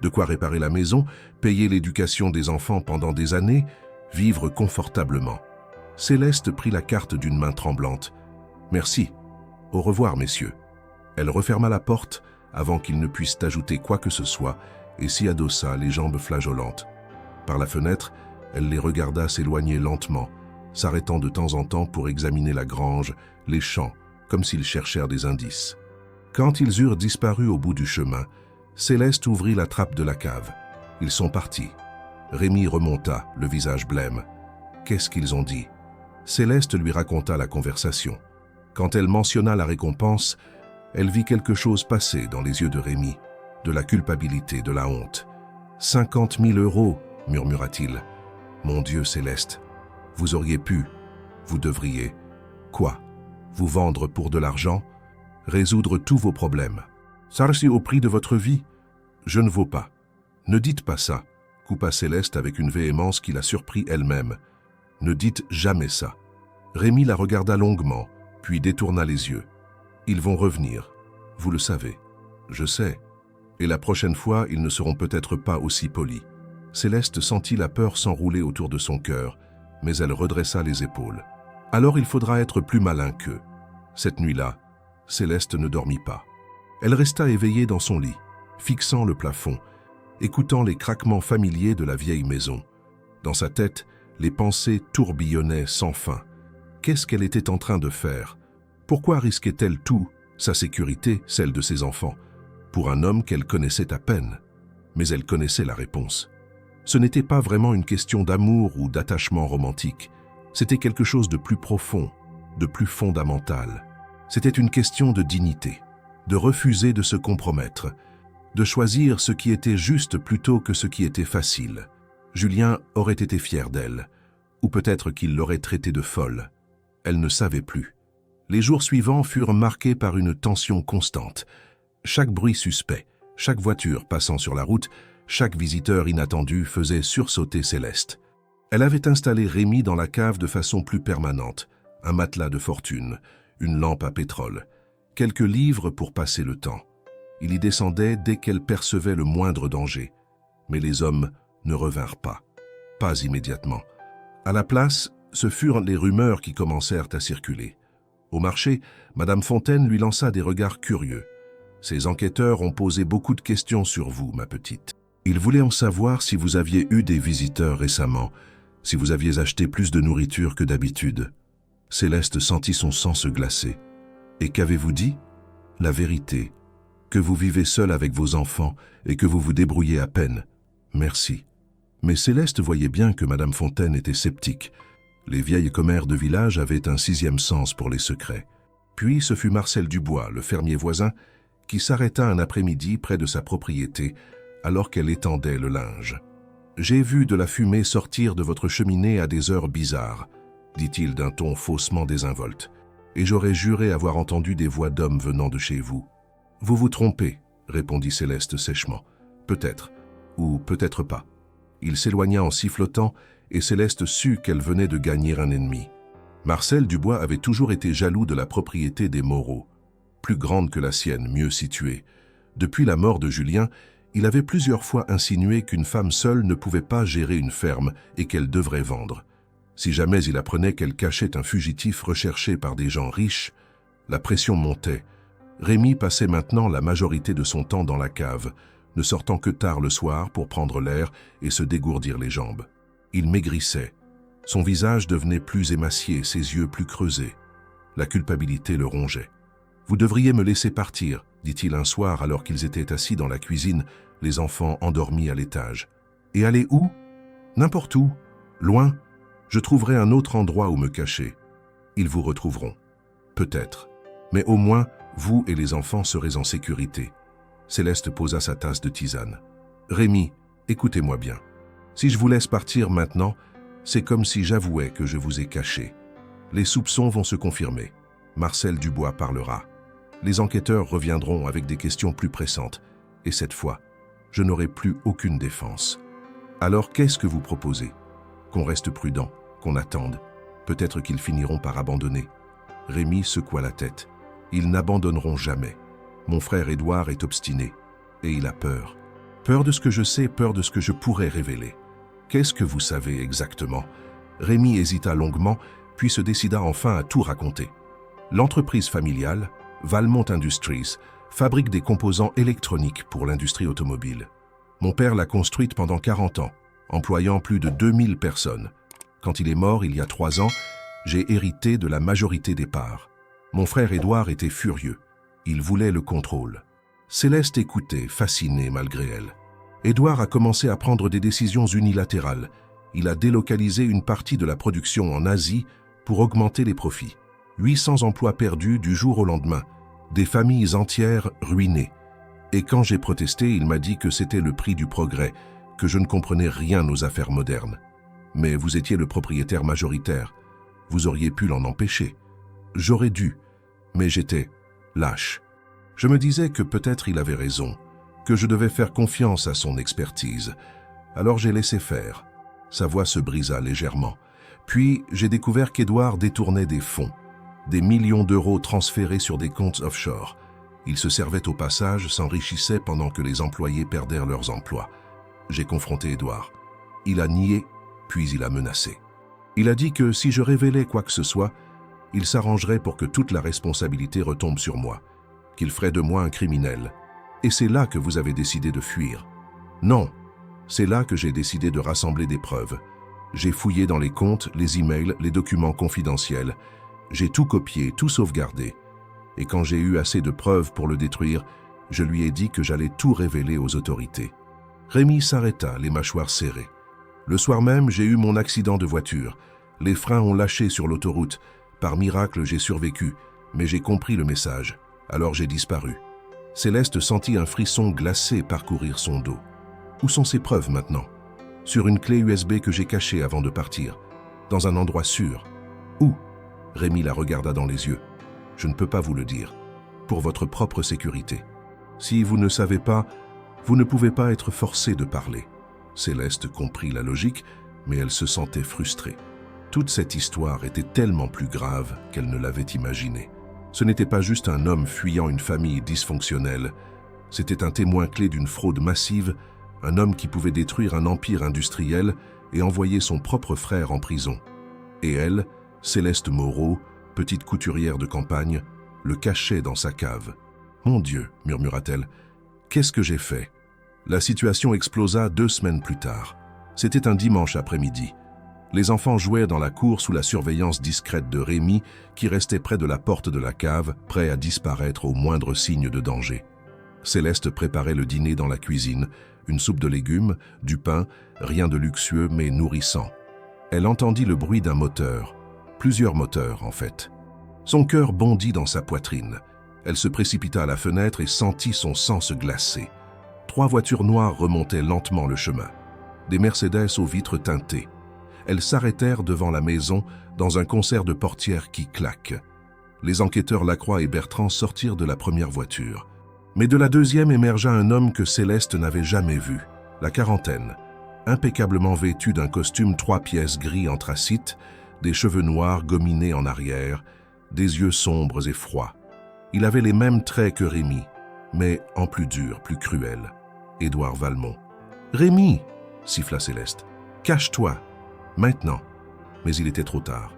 De quoi réparer la maison, payer l'éducation des enfants pendant des années, vivre confortablement. » Céleste prit la carte d'une main tremblante. « Merci. Au revoir, messieurs. » Elle referma la porte avant qu'ils ne puissent ajouter quoi que ce soit et s'y adossa, les jambes flageolantes. Par la fenêtre, elle les regarda s'éloigner lentement, s'arrêtant de temps en temps pour examiner la grange, les champs, comme s'ils cherchèrent des indices. Quand ils eurent disparu au bout du chemin, Céleste ouvrit la trappe de la cave. Ils sont partis. Rémi remonta, le visage blême. Qu'est-ce qu'ils ont dit? Céleste lui raconta la conversation. Quand elle mentionna la récompense, elle vit quelque chose passer dans les yeux de Rémi, de la culpabilité, de la honte. « 50 000 €, murmura-t-il. « Mon Dieu, Céleste, vous auriez pu, vous devriez. Quoi? Vous vendre pour de l'argent? Résoudre tous vos problèmes? Sarci au prix de votre vie? Je ne vaux pas. Ne dites pas ça, coupa Céleste avec une véhémence qui la surprit elle-même. Ne dites jamais ça. Rémi la regarda longuement, puis détourna les yeux. Ils vont revenir, vous le savez. Je sais. Et la prochaine fois, ils ne seront peut-être pas aussi polis. Céleste sentit la peur s'enrouler autour de son cœur, mais elle redressa les épaules. Alors il faudra être plus malin qu'eux. Cette nuit-là, Céleste ne dormit pas. Elle resta éveillée dans son lit, fixant le plafond, écoutant les craquements familiers de la vieille maison. Dans sa tête, les pensées tourbillonnaient sans fin. Qu'est-ce qu'elle était en train de faire? Pourquoi risquait-elle tout, sa sécurité, celle de ses enfants, pour un homme qu'elle connaissait à peine? Mais elle connaissait la réponse. Ce n'était pas vraiment une question d'amour ou d'attachement romantique. C'était quelque chose de plus profond, de plus fondamental. C'était une question de dignité, de refuser de se compromettre, de choisir ce qui était juste plutôt que ce qui était facile. Julien aurait été fier d'elle, ou peut-être qu'il l'aurait traitée de folle. Elle ne savait plus. Les jours suivants furent marqués par une tension constante. Chaque bruit suspect, chaque voiture passant sur la route, chaque visiteur inattendu faisait sursauter Céleste. Elle avait installé Rémi dans la cave de façon plus permanente, un matelas de fortune, une lampe à pétrole, quelques livres pour passer le temps. Il y descendait dès qu'elle percevait le moindre danger. Mais les hommes ne revinrent pas immédiatement. À la place, ce furent les rumeurs qui commencèrent à circuler. Au marché, Madame Fontaine lui lança des regards curieux. Ces enquêteurs ont posé beaucoup de questions sur vous, ma petite. Ils voulaient en savoir si vous aviez eu des visiteurs récemment, si vous aviez acheté plus de nourriture que d'habitude. Céleste sentit son sang se glacer. Et qu'avez-vous dit? La vérité, que vous vivez seul avec vos enfants et que vous vous débrouillez à peine. Merci. Mais Céleste voyait bien que Madame Fontaine était sceptique. Les vieilles commères de village avaient un sixième sens pour les secrets. Puis ce fut Marcel Dubois, le fermier voisin, qui s'arrêta un après-midi près de sa propriété alors qu'elle étendait le linge. « J'ai vu de la fumée sortir de votre cheminée à des heures bizarres, dit-il d'un ton faussement désinvolte, et j'aurais juré avoir entendu des voix d'hommes venant de chez vous. »« Vous vous trompez, » répondit Céleste sèchement. « Peut-être, ou peut-être pas. » Il s'éloigna en sifflotant et Céleste sut qu'elle venait de gagner un ennemi. Marcel Dubois avait toujours été jaloux de la propriété des Moreau, plus grande que la sienne, mieux située. Depuis la mort de Julien, il avait plusieurs fois insinué qu'une femme seule ne pouvait pas gérer une ferme et qu'elle devrait vendre. Si jamais il apprenait qu'elle cachait un fugitif recherché par des gens riches, la pression montait. Rémi passait maintenant la majorité de son temps dans la cave, ne sortant que tard le soir pour prendre l'air et se dégourdir les jambes. Il maigrissait. Son visage devenait plus émacié, ses yeux plus creusés. La culpabilité le rongeait. « Vous devriez me laisser partir », dit-il un soir alors qu'ils étaient assis dans la cuisine, les enfants endormis à l'étage. « Et aller où ? N'importe où. Loin. Je trouverai un autre endroit où me cacher. Ils vous retrouveront. Peut-être. Mais au moins, vous et les enfants serez en sécurité. » Céleste posa sa tasse de tisane. « Rémi, écoutez-moi bien. Si je vous laisse partir maintenant, c'est comme si j'avouais que je vous ai caché. Les soupçons vont se confirmer. Marcel Dubois parlera. Les enquêteurs reviendront avec des questions plus pressantes. Et cette fois, je n'aurai plus aucune défense. Alors qu'est-ce que vous proposez? Qu'on reste prudent, qu'on attende. Peut-être qu'ils finiront par abandonner. » Rémi secoua la tête. « Ils n'abandonneront jamais. Mon frère Édouard est obstiné. Et il a peur. Peur de ce que je sais, peur de ce que je pourrais révéler. Qu'est-ce que vous savez exactement ?» Rémi hésita longuement, puis se décida enfin à tout raconter. L'entreprise familiale, Valmont Industries, fabrique des composants électroniques pour l'industrie automobile. Mon père l'a construite pendant 40 ans, employant plus de 2000 personnes. Quand il est mort il y a 3 ans, j'ai hérité de la majorité des parts. Mon frère Édouard était furieux. Il voulait le contrôle. Céleste écoutait, fascinée malgré elle. Édouard a commencé à prendre des décisions unilatérales. Il a délocalisé une partie de la production en Asie pour augmenter les profits. 800 emplois perdus du jour au lendemain. Des familles entières ruinées. Et quand j'ai protesté, il m'a dit que c'était le prix du progrès, que je ne comprenais rien aux affaires modernes. Mais vous étiez le propriétaire majoritaire. Vous auriez pu l'en empêcher. J'aurais dû, mais j'étais lâche. Je me disais que peut-être il avait raison, que je devais faire confiance à son expertise. Alors j'ai laissé faire. Sa voix se brisa légèrement. Puis j'ai découvert qu'Édouard détournait des fonds, des millions d'euros transférés sur des comptes offshore. Il se servait au passage, s'enrichissait pendant que les employés perdèrent leurs emplois. J'ai confronté Édouard. Il a nié, puis il a menacé. Il a dit que si je révélais quoi que ce soit, il s'arrangerait pour que toute la responsabilité retombe sur moi, qu'il ferait de moi un criminel. Et c'est là que vous avez décidé de fuir. Non, c'est là que j'ai décidé de rassembler des preuves. J'ai fouillé dans les comptes, les emails, les documents confidentiels. J'ai tout copié, tout sauvegardé. Et quand j'ai eu assez de preuves pour le détruire, je lui ai dit que j'allais tout révéler aux autorités. Rémi s'arrêta, les mâchoires serrées. Le soir même, j'ai eu mon accident de voiture. Les freins ont lâché sur l'autoroute. Par miracle, j'ai survécu, mais j'ai compris le message. Alors j'ai disparu. Céleste sentit un frisson glacé parcourir son dos. Où sont ses preuves maintenant? Sur une clé USB que j'ai cachée avant de partir. Dans un endroit sûr. Où? Rémi la regarda dans les yeux. Je ne peux pas vous le dire. Pour votre propre sécurité. Si vous ne savez pas, vous ne pouvez pas être forcé de parler. Céleste comprit la logique, mais elle se sentait frustrée. Toute cette histoire était tellement plus grave qu'elle ne l'avait imaginée. Ce n'était pas juste un homme fuyant une famille dysfonctionnelle. C'était un témoin clé d'une fraude massive, un homme qui pouvait détruire un empire industriel et envoyer son propre frère en prison. Et elle, Céleste Moreau, petite couturière de campagne, le cachait dans sa cave. « Mon Dieu !» murmura-t-elle. « Qu'est-ce que j'ai fait ?» La situation explosa 2 semaines plus tard. C'était un dimanche après-midi. Les enfants jouaient dans la cour sous la surveillance discrète de Rémi, qui restait près de la porte de la cave, prêt à disparaître au moindre signe de danger. Céleste préparait le dîner dans la cuisine, une soupe de légumes, du pain, rien de luxueux mais nourrissant. Elle entendit le bruit d'un moteur, plusieurs moteurs en fait. Son cœur bondit dans sa poitrine. Elle se précipita à la fenêtre et sentit son sang se glacer. 3 voitures noires remontaient lentement le chemin. Des Mercedes aux vitres teintées. Elles s'arrêtèrent devant la maison dans un concert de portières qui claquent. Les enquêteurs Lacroix et Bertrand sortirent de la première voiture. Mais de la deuxième émergea un homme que Céleste n'avait jamais vu, la quarantaine, impeccablement vêtu d'un costume 3 pièces gris anthracite, des cheveux noirs gominés en arrière, des yeux sombres et froids. Il avait les mêmes traits que Rémi, mais en plus dur, plus cruel. Édouard Valmont. « Rémi !» siffla Céleste. « Cache-toi !» Maintenant. Mais il était trop tard.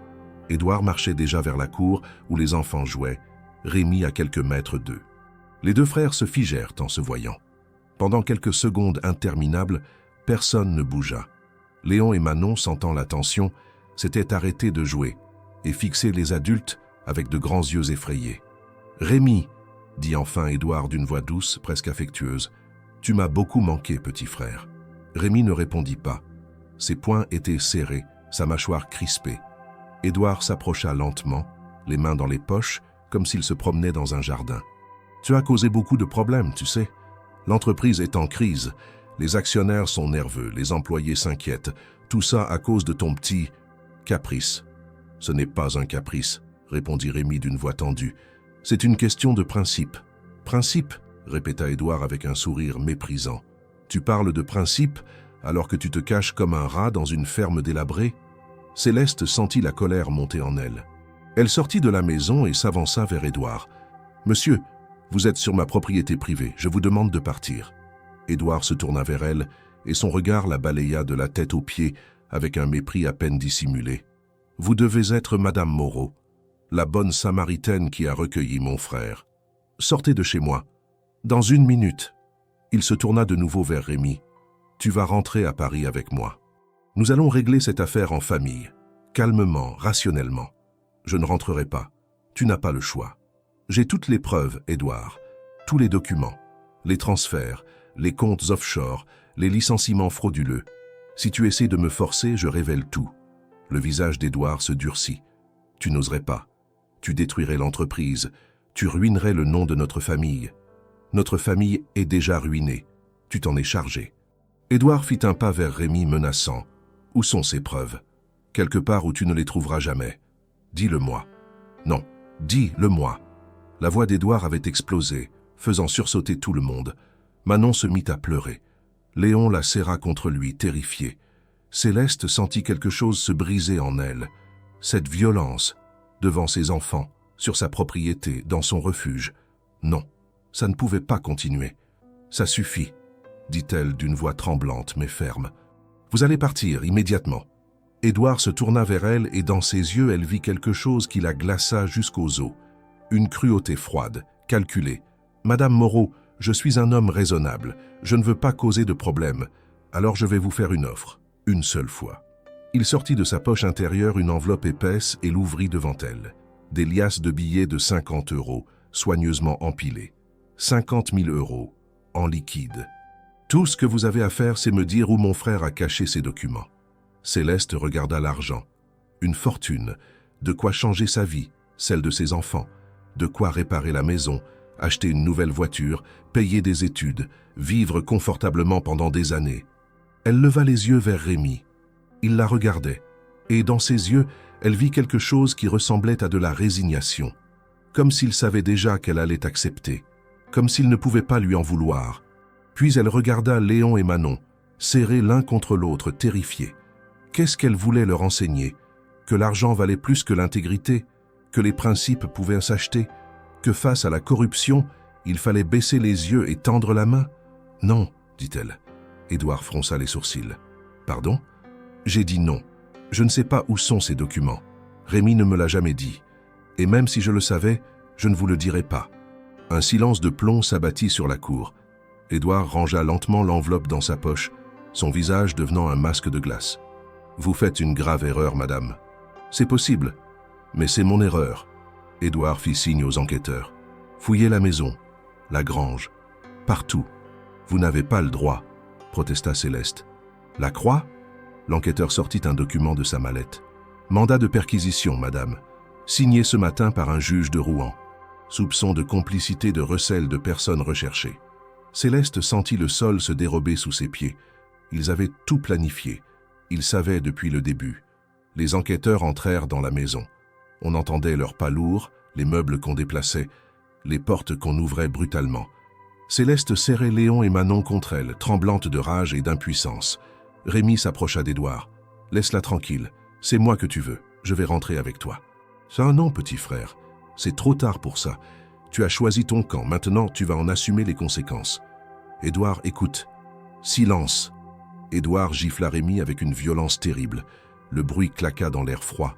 Édouard marchait déjà vers la cour où les enfants jouaient, Rémi à quelques mètres d'eux. Les 2 frères se figèrent en se voyant. Pendant quelques secondes interminables, personne ne bougea. Léon et Manon, sentant la tension, s'étaient arrêtés de jouer et fixaient les adultes avec de grands yeux effrayés. « Rémi !» dit enfin Édouard d'une voix douce, presque affectueuse. « Tu m'as beaucoup manqué, petit frère. » Rémi ne répondit pas. Ses poings étaient serrés, sa mâchoire crispée. Édouard s'approcha lentement, les mains dans les poches, comme s'il se promenait dans un jardin. « Tu as causé beaucoup de problèmes, tu sais. L'entreprise est en crise. Les actionnaires sont nerveux, les employés s'inquiètent. Tout ça à cause de ton petit caprice. »« Ce n'est pas un caprice, » répondit Rémi d'une voix tendue. « C'est une question de principe. »« Principe ?» répéta Édouard avec un sourire méprisant. « Tu parles de principe alors que tu te caches comme un rat dans une ferme délabrée ?» Céleste sentit la colère monter en elle. Elle sortit de la maison et s'avança vers Édouard. « Monsieur, vous êtes sur ma propriété privée, je vous demande de partir. » Édouard se tourna vers elle et son regard la balaya de la tête aux pieds avec un mépris à peine dissimulé. « Vous devez être Madame Moreau, la bonne Samaritaine qui a recueilli mon frère. Sortez de chez moi. Dans 1 minute. » Il se tourna de nouveau vers Rémi. « Tu vas rentrer à Paris avec moi. Nous allons régler cette affaire en famille, calmement, rationnellement. Je ne rentrerai pas. Tu n'as pas le choix. J'ai toutes les preuves, Édouard, tous les documents, les transferts, les comptes offshore, les licenciements frauduleux. Si tu essaies de me forcer, je révèle tout. » Le visage d'Édouard se durcit. « Tu n'oserais pas. Tu détruirais l'entreprise. Tu ruinerais le nom de notre famille. Notre famille est déjà ruinée. Tu t'en es chargé. » Édouard fit un pas vers Rémi menaçant. « Où sont ces preuves? Quelque part où tu ne les trouveras jamais. Dis-le-moi. » « Non, dis-le-moi. » La voix d'Édouard avait explosé, faisant sursauter tout le monde. Manon se mit à pleurer. Léon la serra contre lui, terrifié. Céleste sentit quelque chose se briser en elle. Cette violence, devant ses enfants, sur sa propriété, dans son refuge. Non, ça ne pouvait pas continuer. « Ça suffit, » dit-elle d'une voix tremblante mais ferme. « Vous allez partir immédiatement. » Édouard se tourna vers elle et dans ses yeux, elle vit quelque chose qui la glaça jusqu'aux os. Une cruauté froide, calculée. « Madame Moreau, je suis un homme raisonnable. Je ne veux pas causer de problème. Alors je vais vous faire une offre, une seule fois. » Il sortit de sa poche intérieure une enveloppe épaisse et l'ouvrit devant elle. Des liasses de billets de 50 €, soigneusement empilés. 50 000 €, en liquide. « Tout ce que vous avez à faire, c'est me dire où mon frère a caché ses documents. » Céleste regarda l'argent. Une fortune, de quoi changer sa vie, celle de ses enfants, de quoi réparer la maison, acheter une nouvelle voiture, payer des études, vivre confortablement pendant des années. Elle leva les yeux vers Rémi. Il la regardait, et dans ses yeux, elle vit quelque chose qui ressemblait à de la résignation, comme s'il savait déjà qu'elle allait accepter, comme s'il ne pouvait pas lui en vouloir. Puis elle regarda Léon et Manon, serrés l'un contre l'autre, terrifiés. Qu'est-ce qu'elle voulait leur enseigner? Que l'argent valait plus que l'intégrité, que les principes pouvaient s'acheter, que face à la corruption, il fallait baisser les yeux et tendre la main? Non, dit-elle. Édouard fronça les sourcils. Pardon? J'ai dit non. Je ne sais pas où sont ces documents. Rémi ne me l'a jamais dit. Et même si je le savais, je ne vous le dirai pas. Un silence de plomb s'abattit sur la cour. Édouard rangea lentement l'enveloppe dans sa poche, son visage devenant un masque de glace. Vous faites une grave erreur, madame. C'est possible, mais c'est mon erreur. Édouard fit signe aux enquêteurs. Fouillez la maison, la grange, partout. Vous n'avez pas le droit, protesta Céleste. La croix? L'enquêteur sortit un document de sa mallette. Mandat de perquisition, madame. Signé ce matin par un juge de Rouen. Soupçon de complicité de recel de personnes recherchées. Céleste sentit le sol se dérober sous ses pieds. Ils avaient tout planifié. Ils savaient depuis le début. Les enquêteurs entrèrent dans la maison. On entendait leurs pas lourds, les meubles qu'on déplaçait, les portes qu'on ouvrait brutalement. Céleste serrait Léon et Manon contre elle, tremblante de rage et d'impuissance. Rémi s'approcha d'Édouard. « Laisse-la tranquille. C'est moi que tu veux. Je vais rentrer avec toi. »« Ça, non, petit frère. C'est trop tard pour ça. Tu as choisi ton camp. Maintenant, tu vas en assumer les conséquences. » Édouard, écoute. Silence. Édouard gifla Rémi avec une violence terrible. Le bruit claqua dans l'air froid.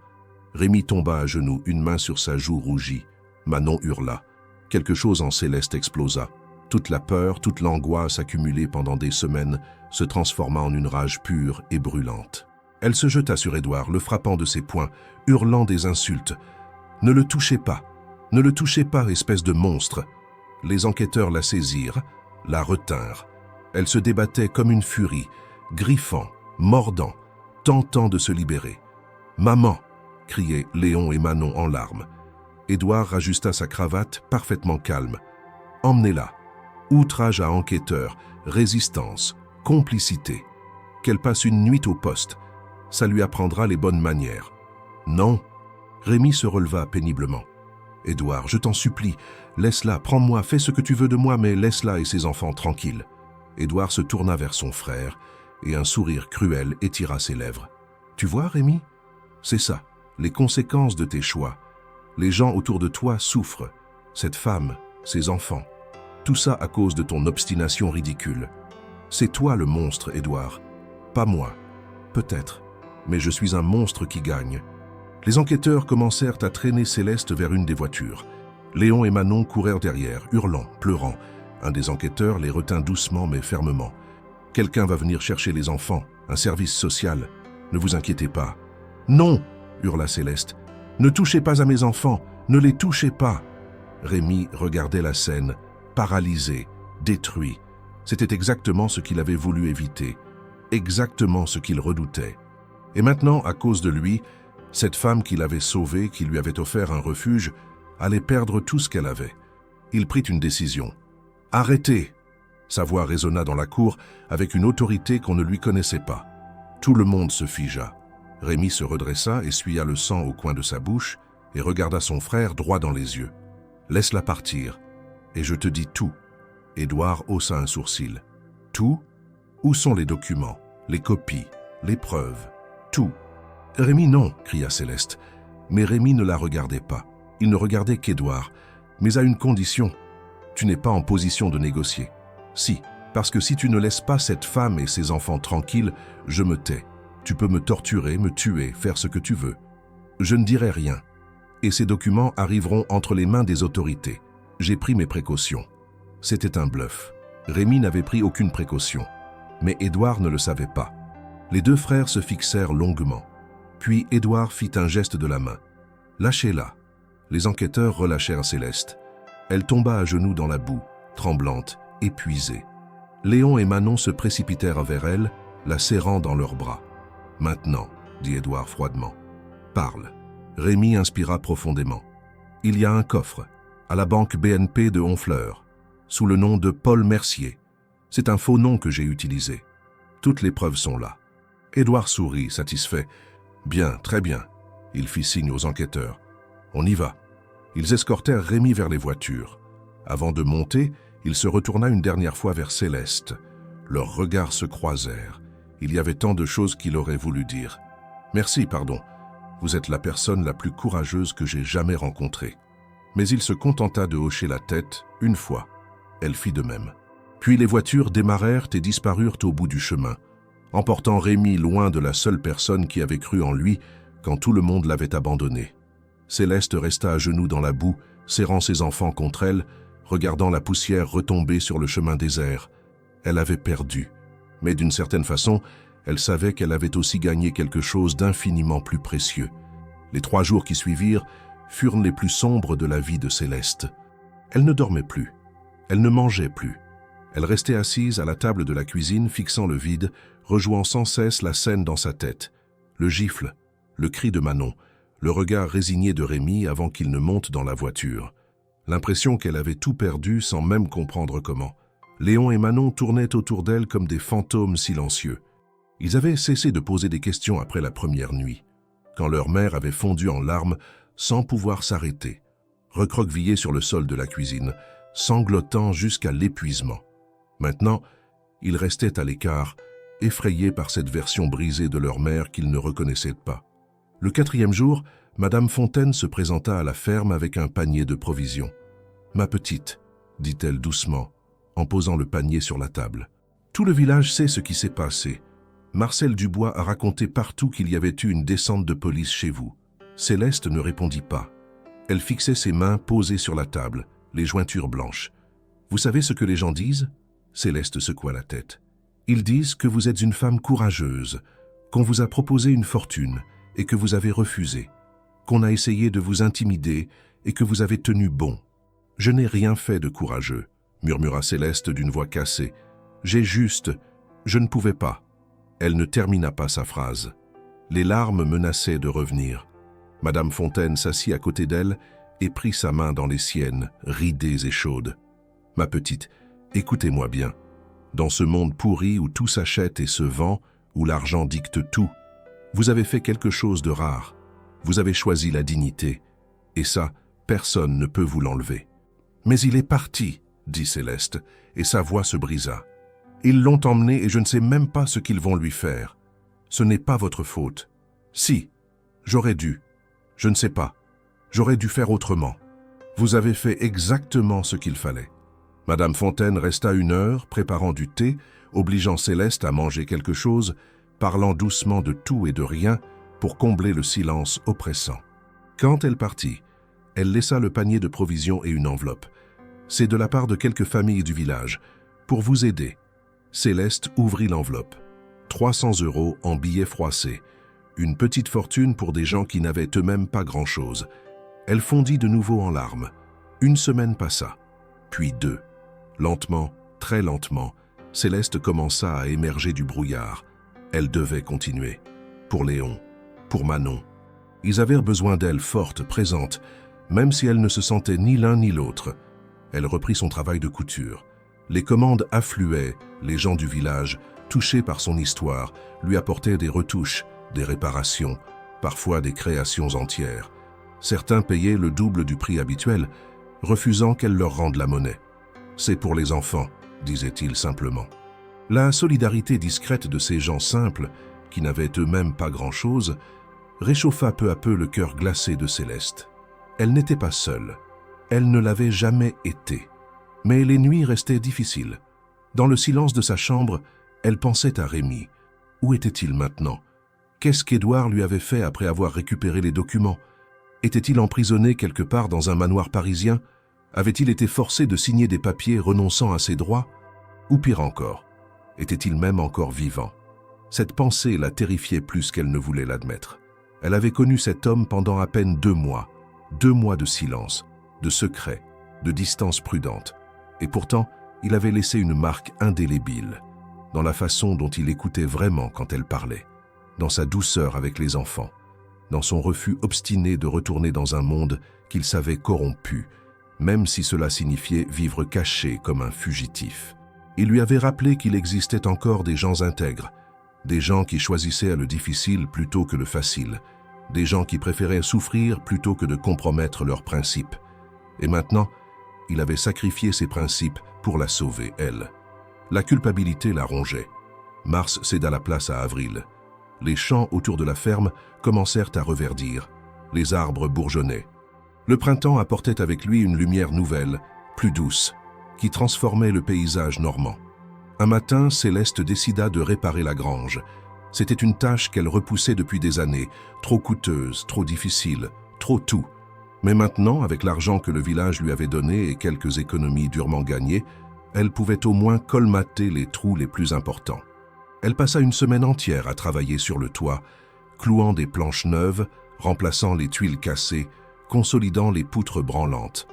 Rémi tomba à genoux, une main sur sa joue rougie. Manon hurla. Quelque chose en Céleste explosa. Toute la peur, toute l'angoisse accumulée pendant des semaines se transforma en une rage pure et brûlante. Elle se jeta sur Édouard, le frappant de ses poings, hurlant des insultes. « Ne le touchez pas! Ne le touchez pas, espèce de monstre !» Les enquêteurs la saisirent, la retinrent. Elle se débattait comme une furie, griffant, mordant, tentant de se libérer. « Maman !» criaient Léon et Manon en larmes. Édouard rajusta sa cravate, parfaitement calme. « Emmenez-la !» Outrage à enquêteur, résistance, complicité. Qu'elle passe une nuit au poste. Ça lui apprendra les bonnes manières. Non. Rémi se releva péniblement. Édouard, je t'en supplie, laisse-la, prends-moi, fais ce que tu veux de moi, mais laisse-la et ses enfants tranquilles. Édouard se tourna vers son frère et un sourire cruel étira ses lèvres. Tu vois, Rémi? C'est ça, les conséquences de tes choix. Les gens autour de toi souffrent. Cette femme, ses enfants. Tout ça à cause de ton obstination ridicule. C'est toi le monstre, Édouard. Pas moi. Peut-être. Mais je suis un monstre qui gagne. Les enquêteurs commencèrent à traîner Céleste vers une des voitures. Léon et Manon courèrent derrière, hurlant, pleurant. Un des enquêteurs les retint doucement mais fermement. « Quelqu'un va venir chercher les enfants, un service social. Ne vous inquiétez pas. »« Non !» hurla Céleste. « Ne touchez pas à mes enfants, ne les touchez pas !» Rémi regardait la scène, paralysé, détruit. C'était exactement ce qu'il avait voulu éviter, exactement ce qu'il redoutait. Et maintenant, à cause de lui, cette femme qu'il avait sauvée, qui lui avait offert un refuge, allait perdre tout ce qu'elle avait. Il prit une décision. « Arrêtez !» Sa voix résonna dans la cour avec une autorité qu'on ne lui connaissait pas. Tout le monde se figea. Rémi se redressa, essuya le sang au coin de sa bouche et regarda son frère droit dans les yeux. « Laisse-la partir. Et je te dis tout. » Édouard haussa un sourcil. « Tout? Où sont les documents, les copies, les preuves? Tout. » « Rémi, non, cria Céleste. Mais Rémi ne la regardait pas. Il ne regardait qu'Édouard. Mais à une condition. Tu n'es pas en position de négocier. Si, parce que si tu ne laisses pas cette femme et ses enfants tranquilles, je me tais. Tu peux me torturer, me tuer, faire ce que tu veux. Je ne dirai rien. Et ces documents arriveront entre les mains des autorités. J'ai pris mes précautions. C'était un bluff. Rémi n'avait pris aucune précaution. Mais Édouard ne le savait pas. Les deux frères se fixèrent longuement. Puis Édouard fit un geste de la main. « Lâchez-la !» Les enquêteurs relâchèrent Céleste. Elle tomba à genoux dans la boue, tremblante, épuisée. Léon et Manon se précipitèrent vers elle, la serrant dans leurs bras. « Maintenant, » dit Édouard froidement. « Parle. » Rémi inspira profondément. « Il y a un coffre, à la banque BNP de Honfleur, sous le nom de Paul Mercier. C'est un faux nom que j'ai utilisé. Toutes les preuves sont là. Édouard sourit, satisfait. Bien, très bien. Il fit signe aux enquêteurs. On y va. Ils escortèrent Rémi vers les voitures. Avant de monter, il se retourna une dernière fois vers Céleste. Leurs regards se croisèrent. Il y avait tant de choses qu'il aurait voulu dire. « Merci, pardon. Vous êtes la personne la plus courageuse que j'ai jamais rencontrée. » Mais il se contenta de hocher la tête une fois. Elle fit de même. Puis les voitures démarrèrent et disparurent au bout du chemin, emportant Rémi loin de la seule personne qui avait cru en lui quand tout le monde l'avait abandonné. Céleste resta à genoux dans la boue, serrant ses enfants contre elle, regardant la poussière retomber sur le chemin désert. Elle avait perdu, mais d'une certaine façon, elle savait qu'elle avait aussi gagné quelque chose d'infiniment plus précieux. Les 3 jours qui suivirent furent les plus sombres de la vie de Céleste. Elle ne dormait plus, elle ne mangeait plus. Elle restait assise à la table de la cuisine, fixant le vide, rejouant sans cesse la scène dans sa tête. Le gifle, le cri de Manon, le regard résigné de Rémi avant qu'il ne monte dans la voiture. L'impression qu'elle avait tout perdu sans même comprendre comment. Léon et Manon tournaient autour d'elle comme des fantômes silencieux. Ils avaient cessé de poser des questions après la première nuit, quand leur mère avait fondu en larmes sans pouvoir s'arrêter, recroquevillée sur le sol de la cuisine, sanglotant jusqu'à l'épuisement. Maintenant, ils restaient à l'écart, effrayés par cette version brisée de leur mère qu'ils ne reconnaissaient pas. Le 4e jour, Madame Fontaine se présenta à la ferme avec un panier de provisions. « Ma petite, » dit-elle doucement, en posant le panier sur la table. « Tout le village sait ce qui s'est passé. Marcel Dubois a raconté partout qu'il y avait eu une descente de police chez vous. » Céleste ne répondit pas. Elle fixait ses mains posées sur la table, les jointures blanches. « Vous savez ce que les gens disent ?» Céleste secoua la tête. « Ils disent que vous êtes une femme courageuse, qu'on vous a proposé une fortune et que vous avez refusé, qu'on a essayé de vous intimider et que vous avez tenu bon. »« Je n'ai rien fait de courageux, » murmura Céleste d'une voix cassée. « J'ai juste... je ne pouvais pas. » Elle ne termina pas sa phrase. Les larmes menaçaient de revenir. Madame Fontaine s'assit à côté d'elle et prit sa main dans les siennes, ridées et chaudes. « Ma petite, écoutez-moi bien. Dans ce monde pourri où tout s'achète et se vend, où l'argent dicte tout, vous avez fait quelque chose de rare. Vous avez choisi la dignité. Et ça, personne ne peut vous l'enlever. »« Mais il est parti, » dit Céleste, et sa voix se brisa. « Ils l'ont emmené et je ne sais même pas ce qu'ils vont lui faire. Ce n'est pas votre faute. Si, j'aurais dû. Je ne sais pas. J'aurais dû faire autrement. Vous avez fait exactement ce qu'il fallait. » Madame Fontaine resta 1 heure, préparant du thé, obligeant Céleste à manger quelque chose, parlant doucement de tout et de rien pour combler le silence oppressant. Quand elle partit, elle laissa le panier de provisions et une enveloppe. « C'est de la part de quelques familles du village. Pour vous aider. » Céleste ouvrit l'enveloppe. 300 € en billets froissés. Une petite fortune pour des gens qui n'avaient eux-mêmes pas grand-chose. Elle fondit de nouveau en larmes. 1 semaine passa, puis 2. Lentement, très lentement, Céleste commença à émerger du brouillard. Elle devait continuer. Pour Léon, pour Manon. Ils avaient besoin d'elle forte, présente, même si elle ne se sentait ni l'un ni l'autre. Elle reprit son travail de couture. Les commandes affluaient, les gens du village, touchés par son histoire, lui apportaient des retouches, des réparations, parfois des créations entières. Certains payaient le double du prix habituel, refusant qu'elle leur rende la monnaie. « C'est pour les enfants », disait-il simplement. La solidarité discrète de ces gens simples, qui n'avaient eux-mêmes pas grand-chose, réchauffa peu à peu le cœur glacé de Céleste. Elle n'était pas seule. Elle ne l'avait jamais été. Mais les nuits restaient difficiles. Dans le silence de sa chambre, elle pensait à Rémi. Où était-il maintenant? Qu'est-ce qu'Édouard lui avait fait après avoir récupéré les documents? Était-il emprisonné quelque part dans un manoir parisien? Avait-il été forcé de signer des papiers renonçant à ses droits? Ou pire encore, était-il même encore vivant? Cette pensée la terrifiait plus qu'elle ne voulait l'admettre. Elle avait connu cet homme pendant à peine 2 mois. 2 mois de silence, de secret, de distance prudente. Et pourtant, il avait laissé une marque indélébile, dans la façon dont il écoutait vraiment quand elle parlait, dans sa douceur avec les enfants, dans son refus obstiné de retourner dans un monde qu'il savait corrompu, même si cela signifiait vivre caché comme un fugitif. Il lui avait rappelé qu'il existait encore des gens intègres, des gens qui choisissaient le difficile plutôt que le facile, des gens qui préféraient souffrir plutôt que de compromettre leurs principes. Et maintenant, il avait sacrifié ses principes pour la sauver, elle. La culpabilité la rongeait. Mars céda la place à avril. Les champs autour de la ferme commencèrent à reverdir. Les arbres bourgeonnaient. Le printemps apportait avec lui une lumière nouvelle, plus douce, qui transformait le paysage normand. Un matin, Céleste décida de réparer la grange. C'était une tâche qu'elle repoussait depuis des années, trop coûteuse, trop difficile, trop tout. Mais maintenant, avec l'argent que le village lui avait donné et quelques économies durement gagnées, elle pouvait au moins colmater les trous les plus importants. Elle passa une semaine entière à travailler sur le toit, clouant des planches neuves, remplaçant les tuiles cassées, consolidant les poutres branlantes.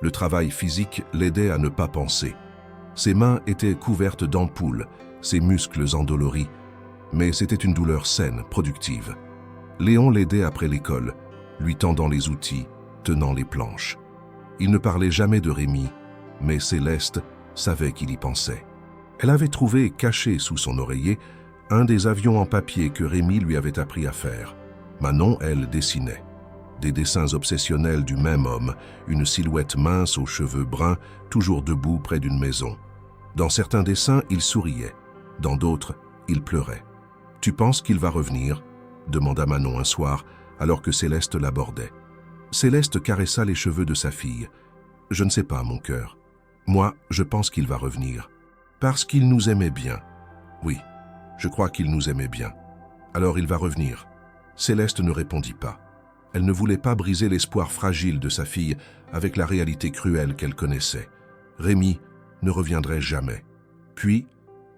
Le travail physique l'aidait à ne pas penser. Ses mains étaient couvertes d'ampoules, ses muscles endoloris, mais c'était une douleur saine, productive. Léon l'aidait après l'école, lui tendant les outils, tenant les planches. Il ne parlait jamais de Rémi, mais Céleste savait qu'il y pensait. Elle avait trouvé, caché sous son oreiller, un des avions en papier que Rémi lui avait appris à faire. Manon, elle, dessinait. Des dessins obsessionnels du même homme, une silhouette mince aux cheveux bruns, toujours debout près d'une maison. Dans certains dessins, il souriait. Dans d'autres, il pleurait. « Tu penses qu'il va revenir ?» demanda Manon un soir, alors que Céleste l'abordait. Céleste caressa les cheveux de sa fille. « Je ne sais pas, mon cœur. Moi, je pense qu'il va revenir. Parce qu'il nous aimait bien. Oui, je crois qu'il nous aimait bien. Alors il va revenir. » Céleste ne répondit pas. Elle ne voulait pas briser l'espoir fragile de sa fille avec la réalité cruelle qu'elle connaissait. Rémi ne reviendrait jamais. Puis,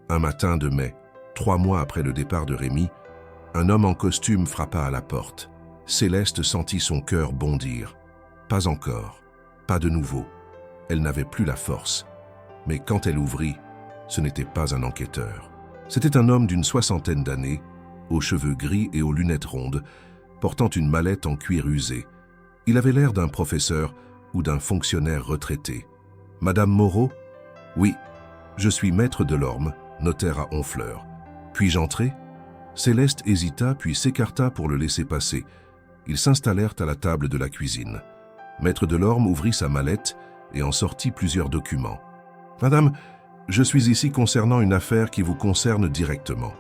un matin de mai, 3 mois après le départ de Rémi, un homme en costume frappa à la porte. Céleste sentit son cœur bondir. Pas encore, pas de nouveau. Elle n'avait plus la force. Mais quand elle ouvrit, ce n'était pas un enquêteur. C'était un homme d'une 60aine d'années, aux cheveux gris et aux lunettes rondes, portant une mallette en cuir usé. Il avait l'air d'un professeur ou d'un fonctionnaire retraité. « Madame Moreau ?»« Oui, je suis maître Delorme, notaire à Honfleur. Puis-je entrer ?» Céleste hésita puis s'écarta pour le laisser passer. Ils s'installèrent à la table de la cuisine. Maître Delorme ouvrit sa mallette et en sortit plusieurs documents. « Madame, je suis ici concernant une affaire qui vous concerne directement.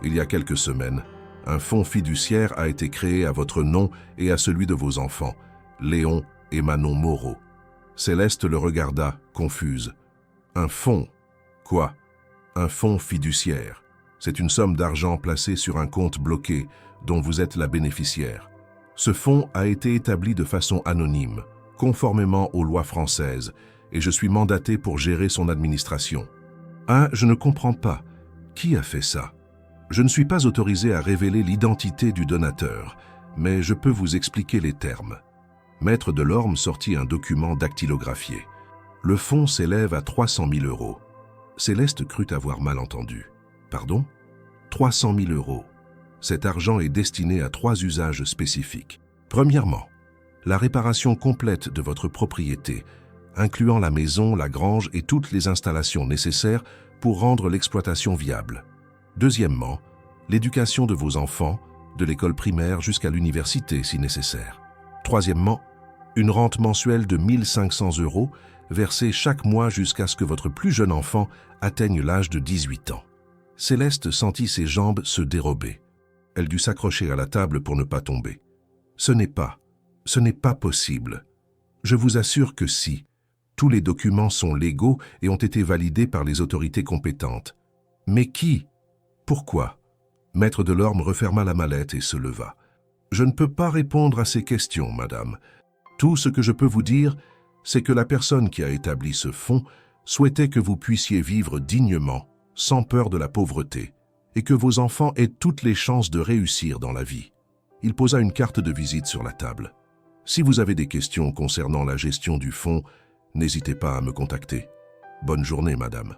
Il y a quelques semaines, un fonds fiduciaire a été créé à votre nom et à celui de vos enfants, Léon et Manon Moreau. » Céleste le regarda, confuse. « Un fonds? Quoi? Un fonds fiduciaire. C'est une somme d'argent placée sur un compte bloqué dont vous êtes la bénéficiaire. Ce fonds a été établi de façon anonyme, conformément aux lois françaises, et je suis mandaté pour gérer son administration. »« Ah, je ne comprends pas. Qui a fait ça ? Je ne suis pas autorisé à révéler l'identité du donateur, mais je peux vous expliquer les termes. » Maître Delorme sortit un document dactylographié. Le fonds s'élève à 300 000 €. Céleste crut avoir mal entendu. « Pardon ? 300 000 €. Cet argent est destiné à 3 usages spécifiques. Premièrement, la réparation complète de votre propriété, incluant la maison, la grange et toutes les installations nécessaires pour rendre l'exploitation viable. Deuxièmement, l'éducation de vos enfants, de l'école primaire jusqu'à l'université si nécessaire. Troisièmement, une rente mensuelle de 1 500 € versée chaque mois jusqu'à ce que votre plus jeune enfant atteigne l'âge de 18 ans. Céleste sentit ses jambes se dérober. Elle dut s'accrocher à la table pour ne pas tomber. Ce n'est pas possible. Je vous assure que si. Tous les documents sont légaux et ont été validés par les autorités compétentes. Mais qui ? Pourquoi ? Maître Delorme referma la mallette et se leva. Je ne peux pas répondre à ces questions, madame. Tout ce que je peux vous dire, c'est que la personne qui a établi ce fonds souhaitait que vous puissiez vivre dignement, sans peur de la pauvreté, et que vos enfants aient toutes les chances de réussir dans la vie. Il posa une carte de visite sur la table. Si vous avez des questions concernant la gestion du fonds, n'hésitez pas à me contacter. Bonne journée, madame.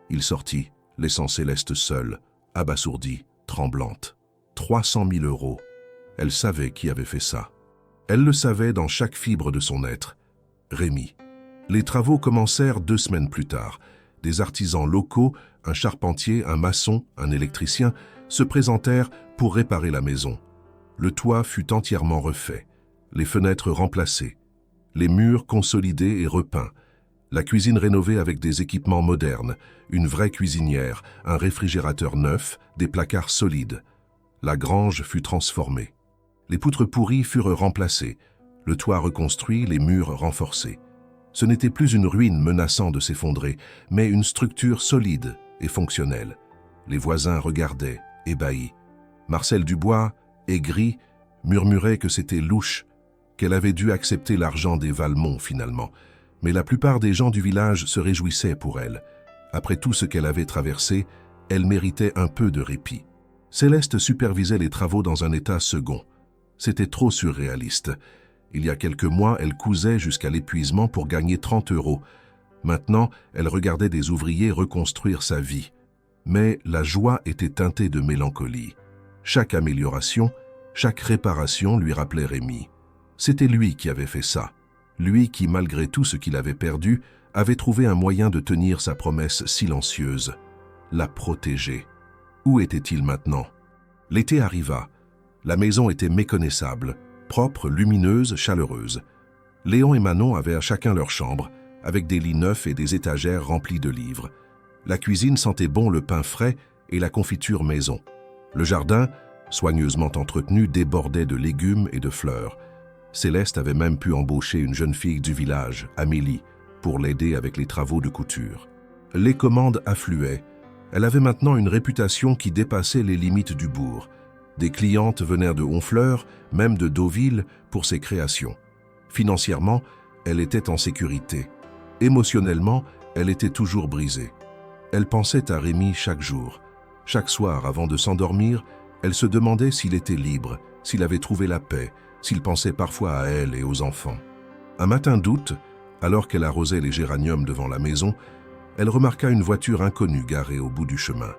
Il sortit, laissant Céleste seule, abasourdie, tremblante. 300 000 €. Elle savait qui avait fait ça. Elle le savait dans chaque fibre de son être. Rémi. Les travaux commencèrent 2 semaines plus tard, Des artisans locaux, un charpentier, un maçon, un électricien, se présentèrent pour réparer la maison. Le toit fut entièrement refait, les fenêtres remplacées, les murs consolidés et repeints, la cuisine rénovée avec des équipements modernes, une vraie cuisinière, un réfrigérateur neuf, des placards solides. La grange fut transformée. Les poutres pourries furent remplacées, le toit reconstruit, les murs renforcés. Ce n'était plus une ruine menaçant de s'effondrer, mais une structure solide et fonctionnelle. Les voisins regardaient, ébahis. Marcel Dubois, aigri, murmurait que c'était louche, qu'elle avait dû accepter l'argent des Valmont finalement. Mais la plupart des gens du village se réjouissaient pour elle. Après tout ce qu'elle avait traversé, elle méritait un peu de répit. Céleste supervisait les travaux dans un état second. C'était trop surréaliste. Il y a quelques mois, elle cousait jusqu'à l'épuisement pour gagner 30 €. Maintenant, elle regardait des ouvriers reconstruire sa vie. Mais la joie était teintée de mélancolie. Chaque amélioration, chaque réparation lui rappelait Rémi. C'était lui qui avait fait ça. Lui qui, malgré tout ce qu'il avait perdu, avait trouvé un moyen de tenir sa promesse silencieuse. La protéger. Où était-il maintenant? L'été arriva. La maison était méconnaissable, propre, lumineuse, chaleureuse. Léon et Manon avaient à chacun leur chambre, avec des lits neufs et des étagères remplies de livres. La cuisine sentait bon le pain frais et la confiture maison. Le jardin, soigneusement entretenu, débordait de légumes et de fleurs. Céleste avait même pu embaucher une jeune fille du village, Amélie, pour l'aider avec les travaux de couture. Les commandes affluaient. Elle avait maintenant une réputation qui dépassait les limites du bourg. Des clientes venaient de Honfleur, même de Deauville, pour ses créations. Financièrement, elle était en sécurité. Émotionnellement, elle était toujours brisée. Elle pensait à Rémi chaque jour. Chaque soir, avant de s'endormir, elle se demandait s'il était libre, s'il avait trouvé la paix, s'il pensait parfois à elle et aux enfants. Un matin d'août, alors qu'elle arrosait les géraniums devant la maison, elle remarqua une voiture inconnue garée au bout du chemin.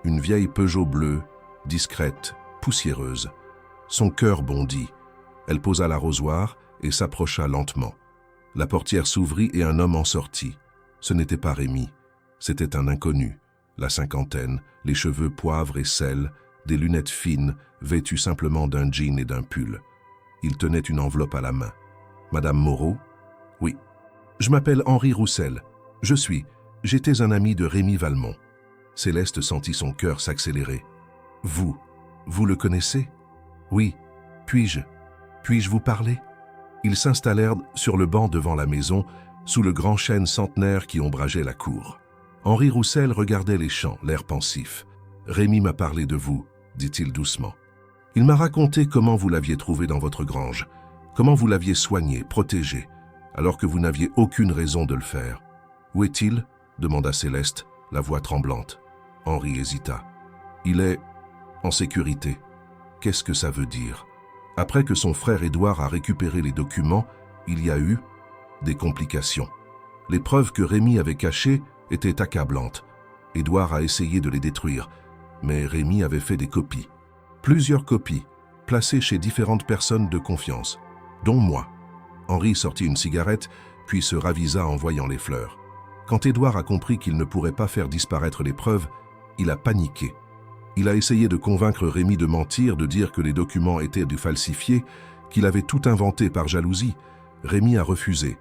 Une vieille Peugeot bleue, discrète, poussiéreuse. Son cœur bondit. Elle posa l'arrosoir et s'approcha lentement. La portière s'ouvrit et un homme en sortit. Ce n'était pas Rémi, c'était un inconnu. La cinquantaine, les cheveux poivre et sel, des lunettes fines, vêtues simplement d'un jean et d'un pull. Il tenait une enveloppe à la main. « Madame Moreau ?»« Oui. »« Je m'appelle Henri Roussel. J'étais un ami de Rémi Valmont. » Céleste sentit son cœur s'accélérer. « Vous le connaissez ?»« Oui. Puis-je vous parler ?» Ils s'installèrent sur le banc devant la maison, sous le grand chêne centenaire qui ombrageait la cour. Henri Roussel regardait les champs, l'air pensif. « Rémi m'a parlé de vous, » dit-il doucement. « Il m'a raconté comment vous l'aviez trouvé dans votre grange, comment vous l'aviez soigné, protégé, alors que vous n'aviez aucune raison de le faire. »« Où est-il » demanda Céleste, la voix tremblante. Henri hésita. « Il est en sécurité. » Qu'est-ce que ça veut dire? Après que son frère Édouard a récupéré les documents, il y a eu des complications. Les preuves que Rémi avait cachées étaient accablantes. Édouard a essayé de les détruire, mais Rémi avait fait des copies. Plusieurs copies, placées chez différentes personnes de confiance, dont moi. Henri sortit une cigarette, puis se ravisa en voyant les fleurs. Quand Édouard a compris qu'il ne pourrait pas faire disparaître les preuves, il a paniqué. Il a essayé de convaincre Rémi de mentir, de dire que les documents étaient du falsifié, qu'il avait tout inventé par jalousie. Rémi a refusé.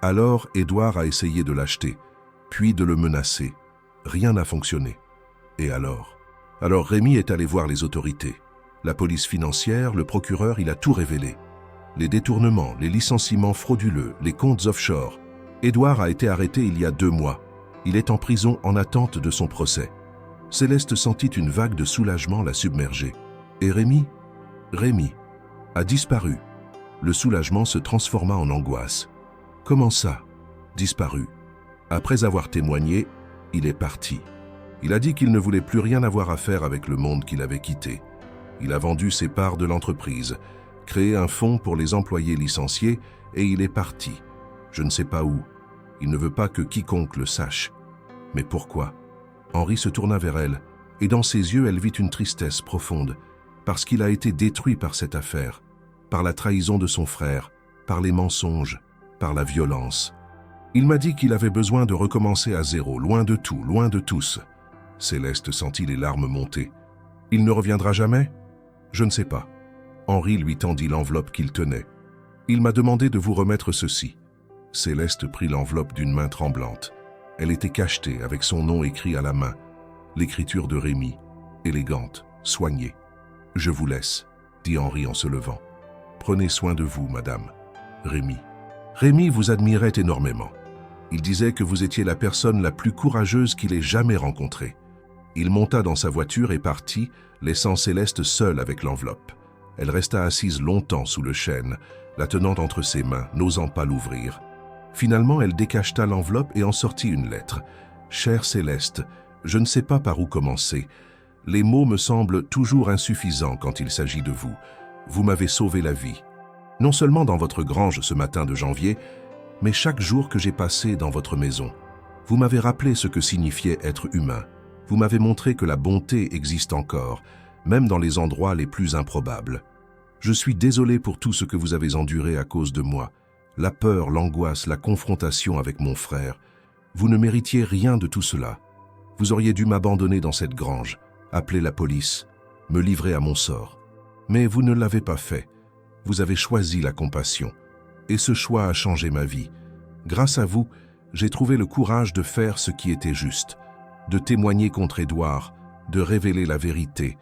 Alors Édouard a essayé de l'acheter, puis de le menacer. Rien n'a fonctionné. Et alors Rémi est allé voir les autorités. La police financière, le procureur, il a tout révélé. Les détournements, les licenciements frauduleux, les comptes offshore. Édouard a été arrêté il y a 2 mois. Il est en prison en attente de son procès. Céleste sentit une vague de soulagement la submerger. Et Rémi a disparu. Le soulagement se transforma en angoisse. Comment ça, disparu? Après avoir témoigné, il est parti. Il a dit qu'il ne voulait plus rien avoir à faire avec le monde qu'il avait quitté. Il a vendu ses parts de l'entreprise, créé un fonds pour les employés licenciés et il est parti. Je ne sais pas où. Il ne veut pas que quiconque le sache. Mais pourquoi? Henri se tourna vers elle, et dans ses yeux, elle vit une tristesse profonde, parce qu'il a été détruit par cette affaire, par la trahison de son frère, par les mensonges, par la violence. Il m'a dit qu'il avait besoin de recommencer à zéro, loin de tout, loin de tous. Céleste sentit les larmes monter. Il ne reviendra jamais? Je ne sais pas. Henri lui tendit l'enveloppe qu'il tenait. Il m'a demandé de vous remettre ceci. Céleste prit l'enveloppe d'une main tremblante. Elle était cachetée avec son nom écrit à la main. L'écriture de Rémi, élégante, soignée. Je vous laisse, dit Henri en se levant. Prenez soin de vous, madame. Rémi. Rémi vous admirait énormément. Il disait que vous étiez la personne la plus courageuse qu'il ait jamais rencontrée. Il monta dans sa voiture et partit, laissant Céleste seule avec l'enveloppe. Elle resta assise longtemps sous le chêne, la tenant entre ses mains, n'osant pas l'ouvrir. Finalement, elle décacheta l'enveloppe et en sortit une lettre. « Chère Céleste, je ne sais pas par où commencer. Les mots me semblent toujours insuffisants quand il s'agit de vous. Vous m'avez sauvé la vie. Non seulement dans votre grange ce matin de janvier, mais chaque jour que j'ai passé dans votre maison. Vous m'avez rappelé ce que signifiait être humain. Vous m'avez montré que la bonté existe encore, même dans les endroits les plus improbables. Je suis désolé pour tout ce que vous avez enduré à cause de moi. La peur, l'angoisse, la confrontation avec mon frère. Vous ne méritiez rien de tout cela. Vous auriez dû m'abandonner dans cette grange, appeler la police, me livrer à mon sort. Mais vous ne l'avez pas fait. Vous avez choisi la compassion. Et ce choix a changé ma vie. Grâce à vous, j'ai trouvé le courage de faire ce qui était juste, de témoigner contre Édouard, de révéler la vérité,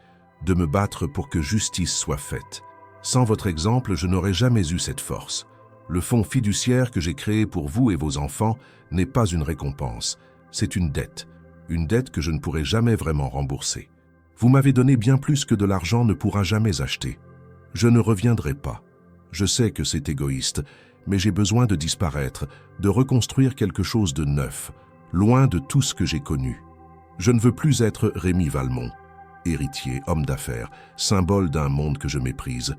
de me battre pour que justice soit faite. Sans votre exemple, je n'aurais jamais eu cette force. Le fonds fiduciaire que j'ai créé pour vous et vos enfants n'est pas une récompense, c'est une dette que je ne pourrai jamais vraiment rembourser. Vous m'avez donné bien plus que de l'argent ne pourra jamais acheter. Je ne reviendrai pas. Je sais que c'est égoïste, mais j'ai besoin de disparaître, de reconstruire quelque chose de neuf, loin de tout ce que j'ai connu. Je ne veux plus être Rémi Valmont, héritier, homme d'affaires, symbole d'un monde que je méprise.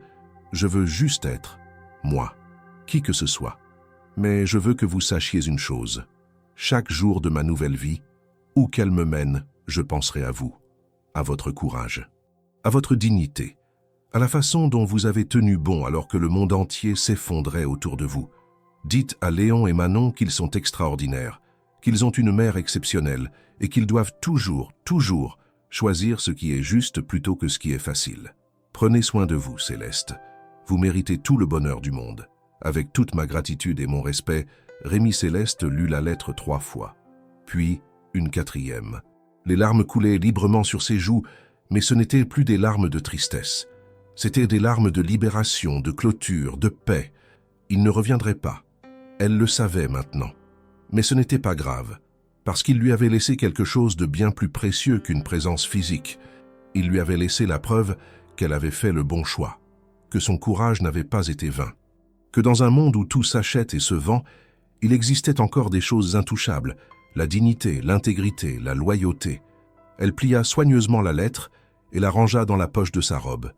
Je veux juste être, moi, qui que ce soit. Mais je veux que vous sachiez une chose. Chaque jour de ma nouvelle vie, où qu'elle me mène, je penserai à vous, à votre courage, à votre dignité, à la façon dont vous avez tenu bon alors que le monde entier s'effondrait autour de vous. Dites à Léon et Manon qu'ils sont extraordinaires, qu'ils ont une mère exceptionnelle et qu'ils doivent toujours choisir ce qui est juste plutôt que ce qui est facile. Prenez soin de vous, Céleste. Vous méritez tout le bonheur du monde. Avec toute ma gratitude et mon respect, Rémi Céleste lut la lettre 3 fois, puis une 4e. Les larmes coulaient librement sur ses joues, mais ce n'étaient plus des larmes de tristesse. C'étaient des larmes de libération, de clôture, de paix. Il ne reviendrait pas. Elle le savait maintenant. Mais ce n'était pas grave, parce qu'il lui avait laissé quelque chose de bien plus précieux qu'une présence physique. Il lui avait laissé la preuve qu'elle avait fait le bon choix, que son courage n'avait pas été vain, que dans un monde où tout s'achète et se vend, il existait encore des choses intouchables, la dignité, l'intégrité, la loyauté. Elle plia soigneusement la lettre et la rangea dans la poche de sa robe.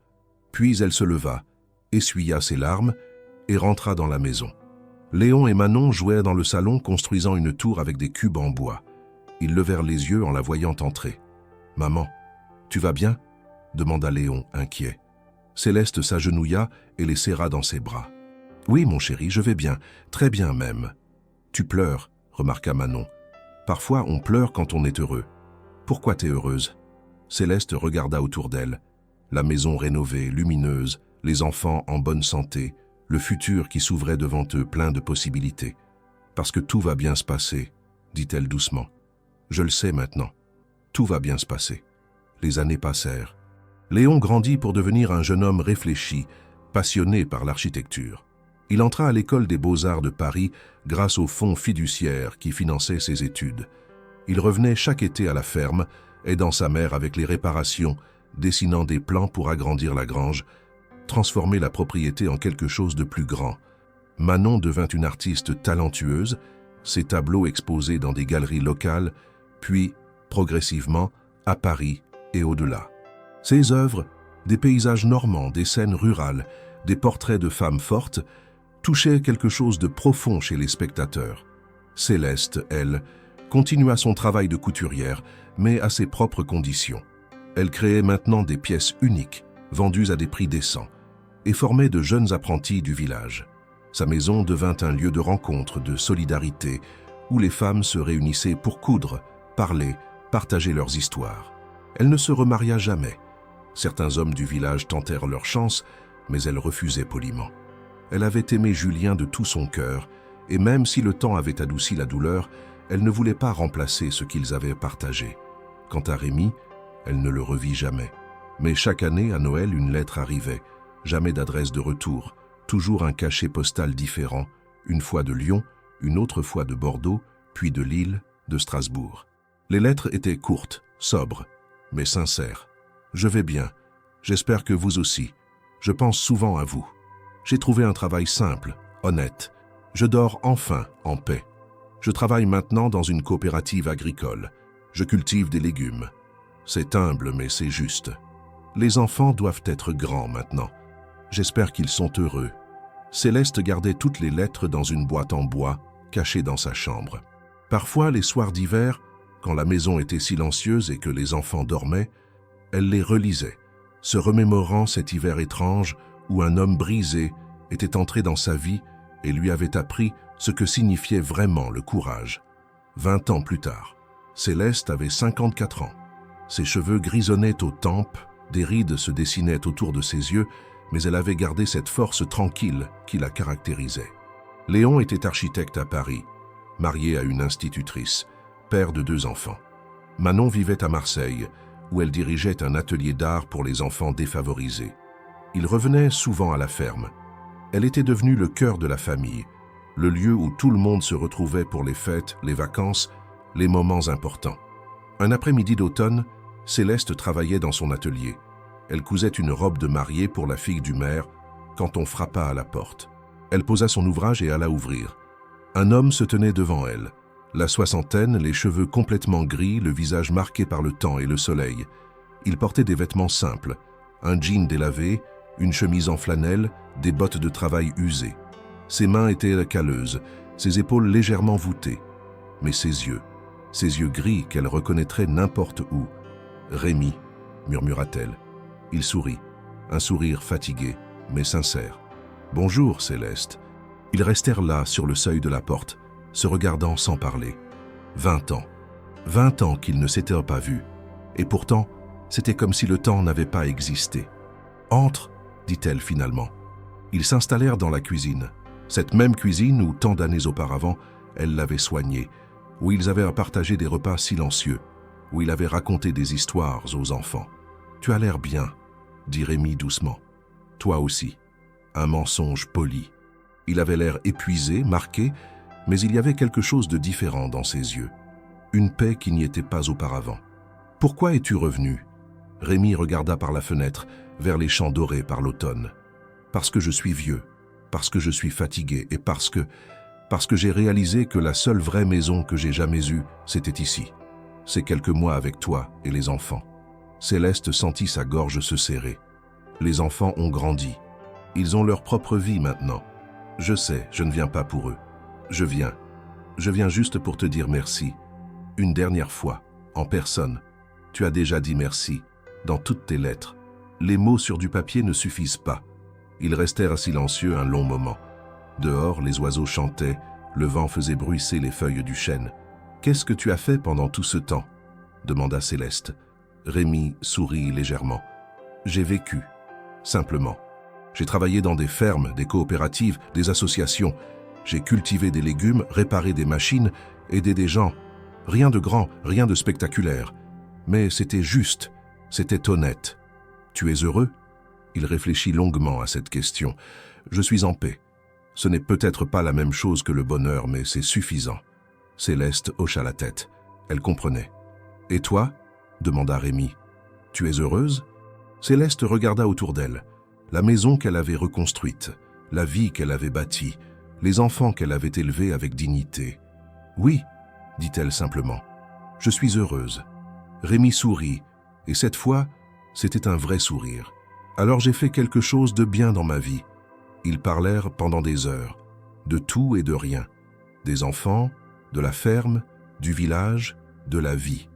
Puis elle se leva, essuya ses larmes et rentra dans la maison. Léon et Manon jouaient dans le salon construisant une tour avec des cubes en bois. Ils levèrent les yeux en la voyant entrer. « Maman, tu vas bien ?» demanda Léon, inquiet. Céleste s'agenouilla et les serra dans ses bras. « Oui, mon chéri, je vais bien, très bien même. »« Tu pleures, » remarqua Manon. « Parfois, on pleure quand on est heureux. Pourquoi t'es heureuse ?» Céleste regarda autour d'elle. La maison rénovée, lumineuse, les enfants en bonne santé, le futur qui s'ouvrait devant eux plein de possibilités. « Parce que tout va bien se passer, » dit-elle doucement. « Je le sais maintenant. Tout va bien se passer. » Les années passèrent. Léon grandit pour devenir un jeune homme réfléchi, passionné par l'architecture. Il entra à l'école des Beaux-Arts de Paris grâce au fonds fiduciaire qui finançait ses études. Il revenait chaque été à la ferme, aidant sa mère avec les réparations, dessinant des plans pour agrandir la grange, transformer la propriété en quelque chose de plus grand. Manon devint une artiste talentueuse, ses tableaux exposés dans des galeries locales, puis, progressivement, à Paris et au-delà. Ses œuvres, des paysages normands, des scènes rurales, des portraits de femmes fortes, touchaient quelque chose de profond chez les spectateurs. Céleste, elle, continua son travail de couturière, mais à ses propres conditions. Elle créait maintenant des pièces uniques, vendues à des prix décents, et formait de jeunes apprentis du village. Sa maison devint un lieu de rencontre, de solidarité, où les femmes se réunissaient pour coudre, parler, partager leurs histoires. Elle ne se remaria jamais. Certains hommes du village tentèrent leur chance, mais elle refusait poliment. Elle avait aimé Julien de tout son cœur, et même si le temps avait adouci la douleur, elle ne voulait pas remplacer ce qu'ils avaient partagé. Quant à Rémi, elle ne le revit jamais. Mais chaque année, à Noël, une lettre arrivait. Jamais d'adresse de retour, toujours un cachet postal différent, une fois de Lyon, une autre fois de Bordeaux, puis de Lille, de Strasbourg. Les lettres étaient courtes, sobres, mais sincères. « Je vais bien. J'espère que vous aussi. Je pense souvent à vous. J'ai trouvé un travail simple, honnête. Je dors enfin en paix. Je travaille maintenant dans une coopérative agricole. Je cultive des légumes. C'est humble, mais c'est juste. Les enfants doivent être grands maintenant. J'espère qu'ils sont heureux. » Céleste gardait toutes les lettres dans une boîte en bois, cachée dans sa chambre. Parfois, les soirs d'hiver, quand la maison était silencieuse et que les enfants dormaient, elle les relisait, se remémorant cet hiver étrange où un homme brisé était entré dans sa vie et lui avait appris ce que signifiait vraiment le courage. 20 ans plus tard, Céleste avait 54 ans. Ses cheveux grisonnaient aux tempes, des rides se dessinaient autour de ses yeux, mais elle avait gardé cette force tranquille qui la caractérisait. Léon était architecte à Paris, marié à une institutrice, père de 2 enfants. Manon vivait à Marseille, où elle dirigeait un atelier d'art pour les enfants défavorisés. Il revenait souvent à la ferme. Elle était devenue le cœur de la famille, le lieu où tout le monde se retrouvait pour les fêtes, les vacances, les moments importants. Un après-midi d'automne, Céleste travaillait dans son atelier. Elle cousait une robe de mariée pour la fille du maire quand on frappa à la porte. Elle posa son ouvrage et alla ouvrir. Un homme se tenait devant elle. La soixantaine, les cheveux complètement gris, le visage marqué par le temps et le soleil. Il portait des vêtements simples, un jean délavé, une chemise en flanelle, des bottes de travail usées. Ses mains étaient calleuses, ses épaules légèrement voûtées. Mais ses yeux gris qu'elle reconnaîtrait n'importe où. « Rémi », murmura-t-elle. Il sourit, un sourire fatigué, mais sincère. « Bonjour, Céleste. » Ils restèrent là, sur le seuil de la porte, se regardant sans parler. 20 ans. 20 ans qu'ils ne s'étaient pas vus. Et pourtant, c'était comme si le temps n'avait pas existé. « Entre », dit-elle finalement. Ils s'installèrent dans la cuisine. Cette même cuisine où, tant d'années auparavant, elle l'avait soignée, où ils avaient partagé des repas silencieux, où il avait raconté des histoires aux enfants. « Tu as l'air bien », dit Rémi doucement. « Toi aussi. » Un mensonge poli. Il avait l'air épuisé, marqué, mais il y avait quelque chose de différent dans ses yeux. Une paix qui n'y était pas auparavant. « Pourquoi es-tu revenu ?» Rémi regarda par la fenêtre, vers les champs dorés par l'automne. « Parce que je suis vieux, parce que je suis fatigué et parce que j'ai réalisé que la seule vraie maison que j'ai jamais eue, c'était ici. C'est quelques mois avec toi et les enfants. » Céleste sentit sa gorge se serrer. Les enfants ont grandi. Ils ont leur propre vie maintenant. Je sais, je ne viens pas pour eux. Je viens juste pour te dire merci. Une dernière fois, en personne. Tu as déjà dit merci, dans toutes tes lettres. Les mots sur du papier ne suffisent pas. Ils restèrent silencieux un long moment. Dehors, les oiseaux chantaient, le vent faisait bruisser les feuilles du chêne. « Qu'est-ce que tu as fait pendant tout ce temps ?» demanda Céleste. Rémi sourit légèrement. « J'ai vécu, simplement. J'ai travaillé dans des fermes, des coopératives, des associations. J'ai cultivé des légumes, réparé des machines, aidé des gens. Rien de grand, rien de spectaculaire. Mais c'était juste, c'était honnête. Tu es heureux ?» Il réfléchit longuement à cette question. « Je suis en paix. Ce n'est peut-être pas la même chose que le bonheur, mais c'est suffisant. » Céleste hocha la tête. Elle comprenait. « Et toi ?» demanda Rémi. « Tu es heureuse ?» Céleste regarda autour d'elle. La maison qu'elle avait reconstruite, la vie qu'elle avait bâtie, les enfants qu'elle avait élevés avec dignité. « Oui, » dit-elle simplement. « Je suis heureuse. » Rémi sourit, et cette fois, c'était un vrai sourire. « Alors j'ai fait quelque chose de bien dans ma vie. » Ils parlèrent pendant des heures, de tout et de rien, des enfants, de la ferme, du village, de la vie.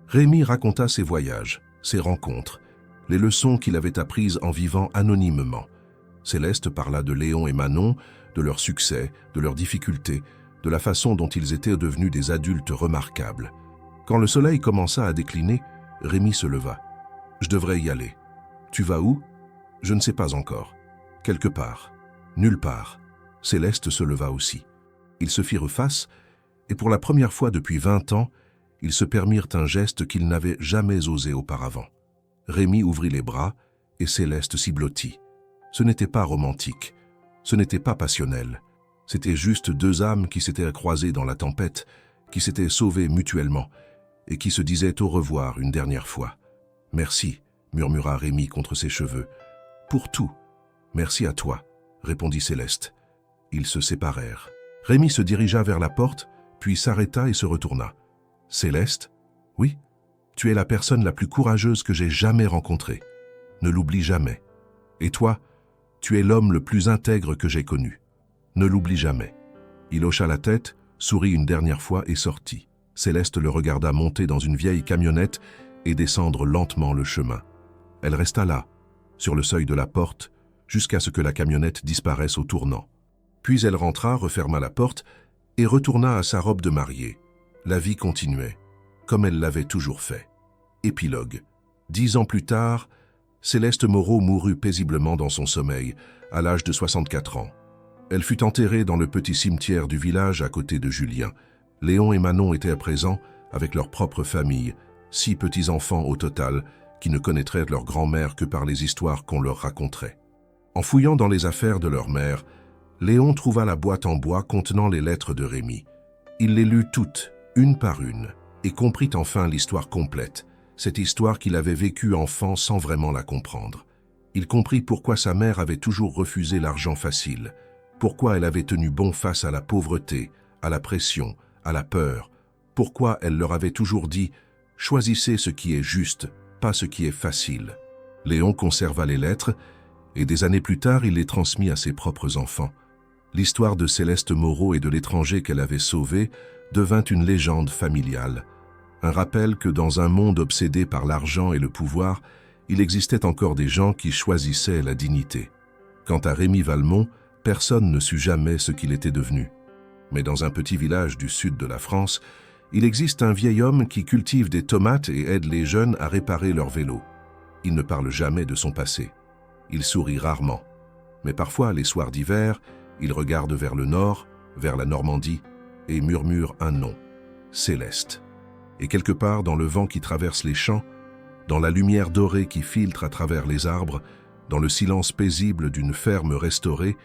Rémi raconta ses voyages, ses rencontres, les leçons qu'il avait apprises en vivant anonymement. Céleste parla de Léon et Manon, de leurs succès, de leurs difficultés, de de la façon dont ils étaient devenus des adultes remarquables. Quand le soleil commença à décliner, Rémi se leva. « Je devrais y aller. »« Tu vas où ?»« Je ne sais pas encore. Quelque part. Nulle part. » Céleste se leva aussi. Ils se firent face, et pour la première fois depuis 20 ans, ils se permirent un geste qu'ils n'avaient jamais osé auparavant. Rémi ouvrit les bras, et Céleste s'y blottit. Ce n'était pas romantique, ce n'était pas passionnel. C'était juste deux âmes qui s'étaient croisées dans la tempête, qui s'étaient sauvées mutuellement, et qui se disaient au revoir une dernière fois. « Merci », murmura Rémi contre ses cheveux. « Pour tout. Merci à toi », répondit Céleste. Ils se séparèrent. Rémi se dirigea vers la porte, puis s'arrêta et se retourna. « Céleste ? Oui, tu es la personne la plus courageuse que j'ai jamais rencontrée. Ne l'oublie jamais. Et toi, tu es l'homme le plus intègre que j'ai connu. Ne l'oublie jamais. » Il hocha la tête, sourit une dernière fois et sortit. Céleste le regarda monter dans une vieille camionnette et descendre lentement le chemin. Elle resta là, sur le seuil de la porte, jusqu'à ce que la camionnette disparaisse au tournant. Puis elle rentra, referma la porte et retourna à sa robe de mariée. La vie continuait, comme elle l'avait toujours fait. Épilogue. 10 ans plus tard, Céleste Moreau mourut paisiblement dans son sommeil, à l'âge de 64 ans. Elle fut enterrée dans le petit cimetière du village à côté de Julien. Léon et Manon étaient présents avec leur propre famille, 6 petits-enfants au total, qui ne connaîtraient leur grand-mère que par les histoires qu'on leur raconterait. En fouillant dans les affaires de leur mère, Léon trouva la boîte en bois contenant les lettres de Rémi. Il les lut toutes, une par une, et comprit enfin l'histoire complète, cette histoire qu'il avait vécue enfant sans vraiment la comprendre. Il comprit pourquoi sa mère avait toujours refusé l'argent facile, pourquoi elle avait tenu bon face à la pauvreté, à la pression, à la peur, pourquoi elle leur avait toujours dit « Choisissez ce qui est juste, pas ce qui est facile ». Léon conserva les lettres, et des années plus tard, il les transmit à ses propres enfants. L'histoire de Céleste Moreau et de l'étranger qu'elle avait sauvé devint une légende familiale. Un rappel que dans un monde obsédé par l'argent et le pouvoir, il existait encore des gens qui choisissaient la dignité. Quant à Rémi Valmont, personne ne sut jamais ce qu'il était devenu. Mais dans un petit village du sud de la France, il existe un vieil homme qui cultive des tomates et aide les jeunes à réparer leur vélo. Il ne parle jamais de son passé. Il sourit rarement. Mais parfois, les soirs d'hiver, il regarde vers le nord, vers la Normandie, et murmure un nom, Céleste. Et quelque part dans le vent qui traverse les champs, dans la lumière dorée qui filtre à travers les arbres, dans le silence paisible d'une ferme restaurée,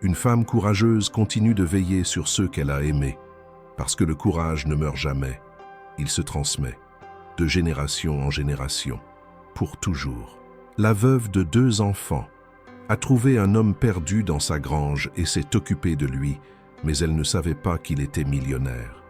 une femme courageuse continue de veiller sur ceux qu'elle a aimés, parce que le courage ne meurt jamais, il se transmet, de génération en génération, pour toujours. La veuve de 2 enfants a trouvé un homme perdu dans sa grange et s'est occupée de lui, mais elle ne savait pas qu'il était millionnaire.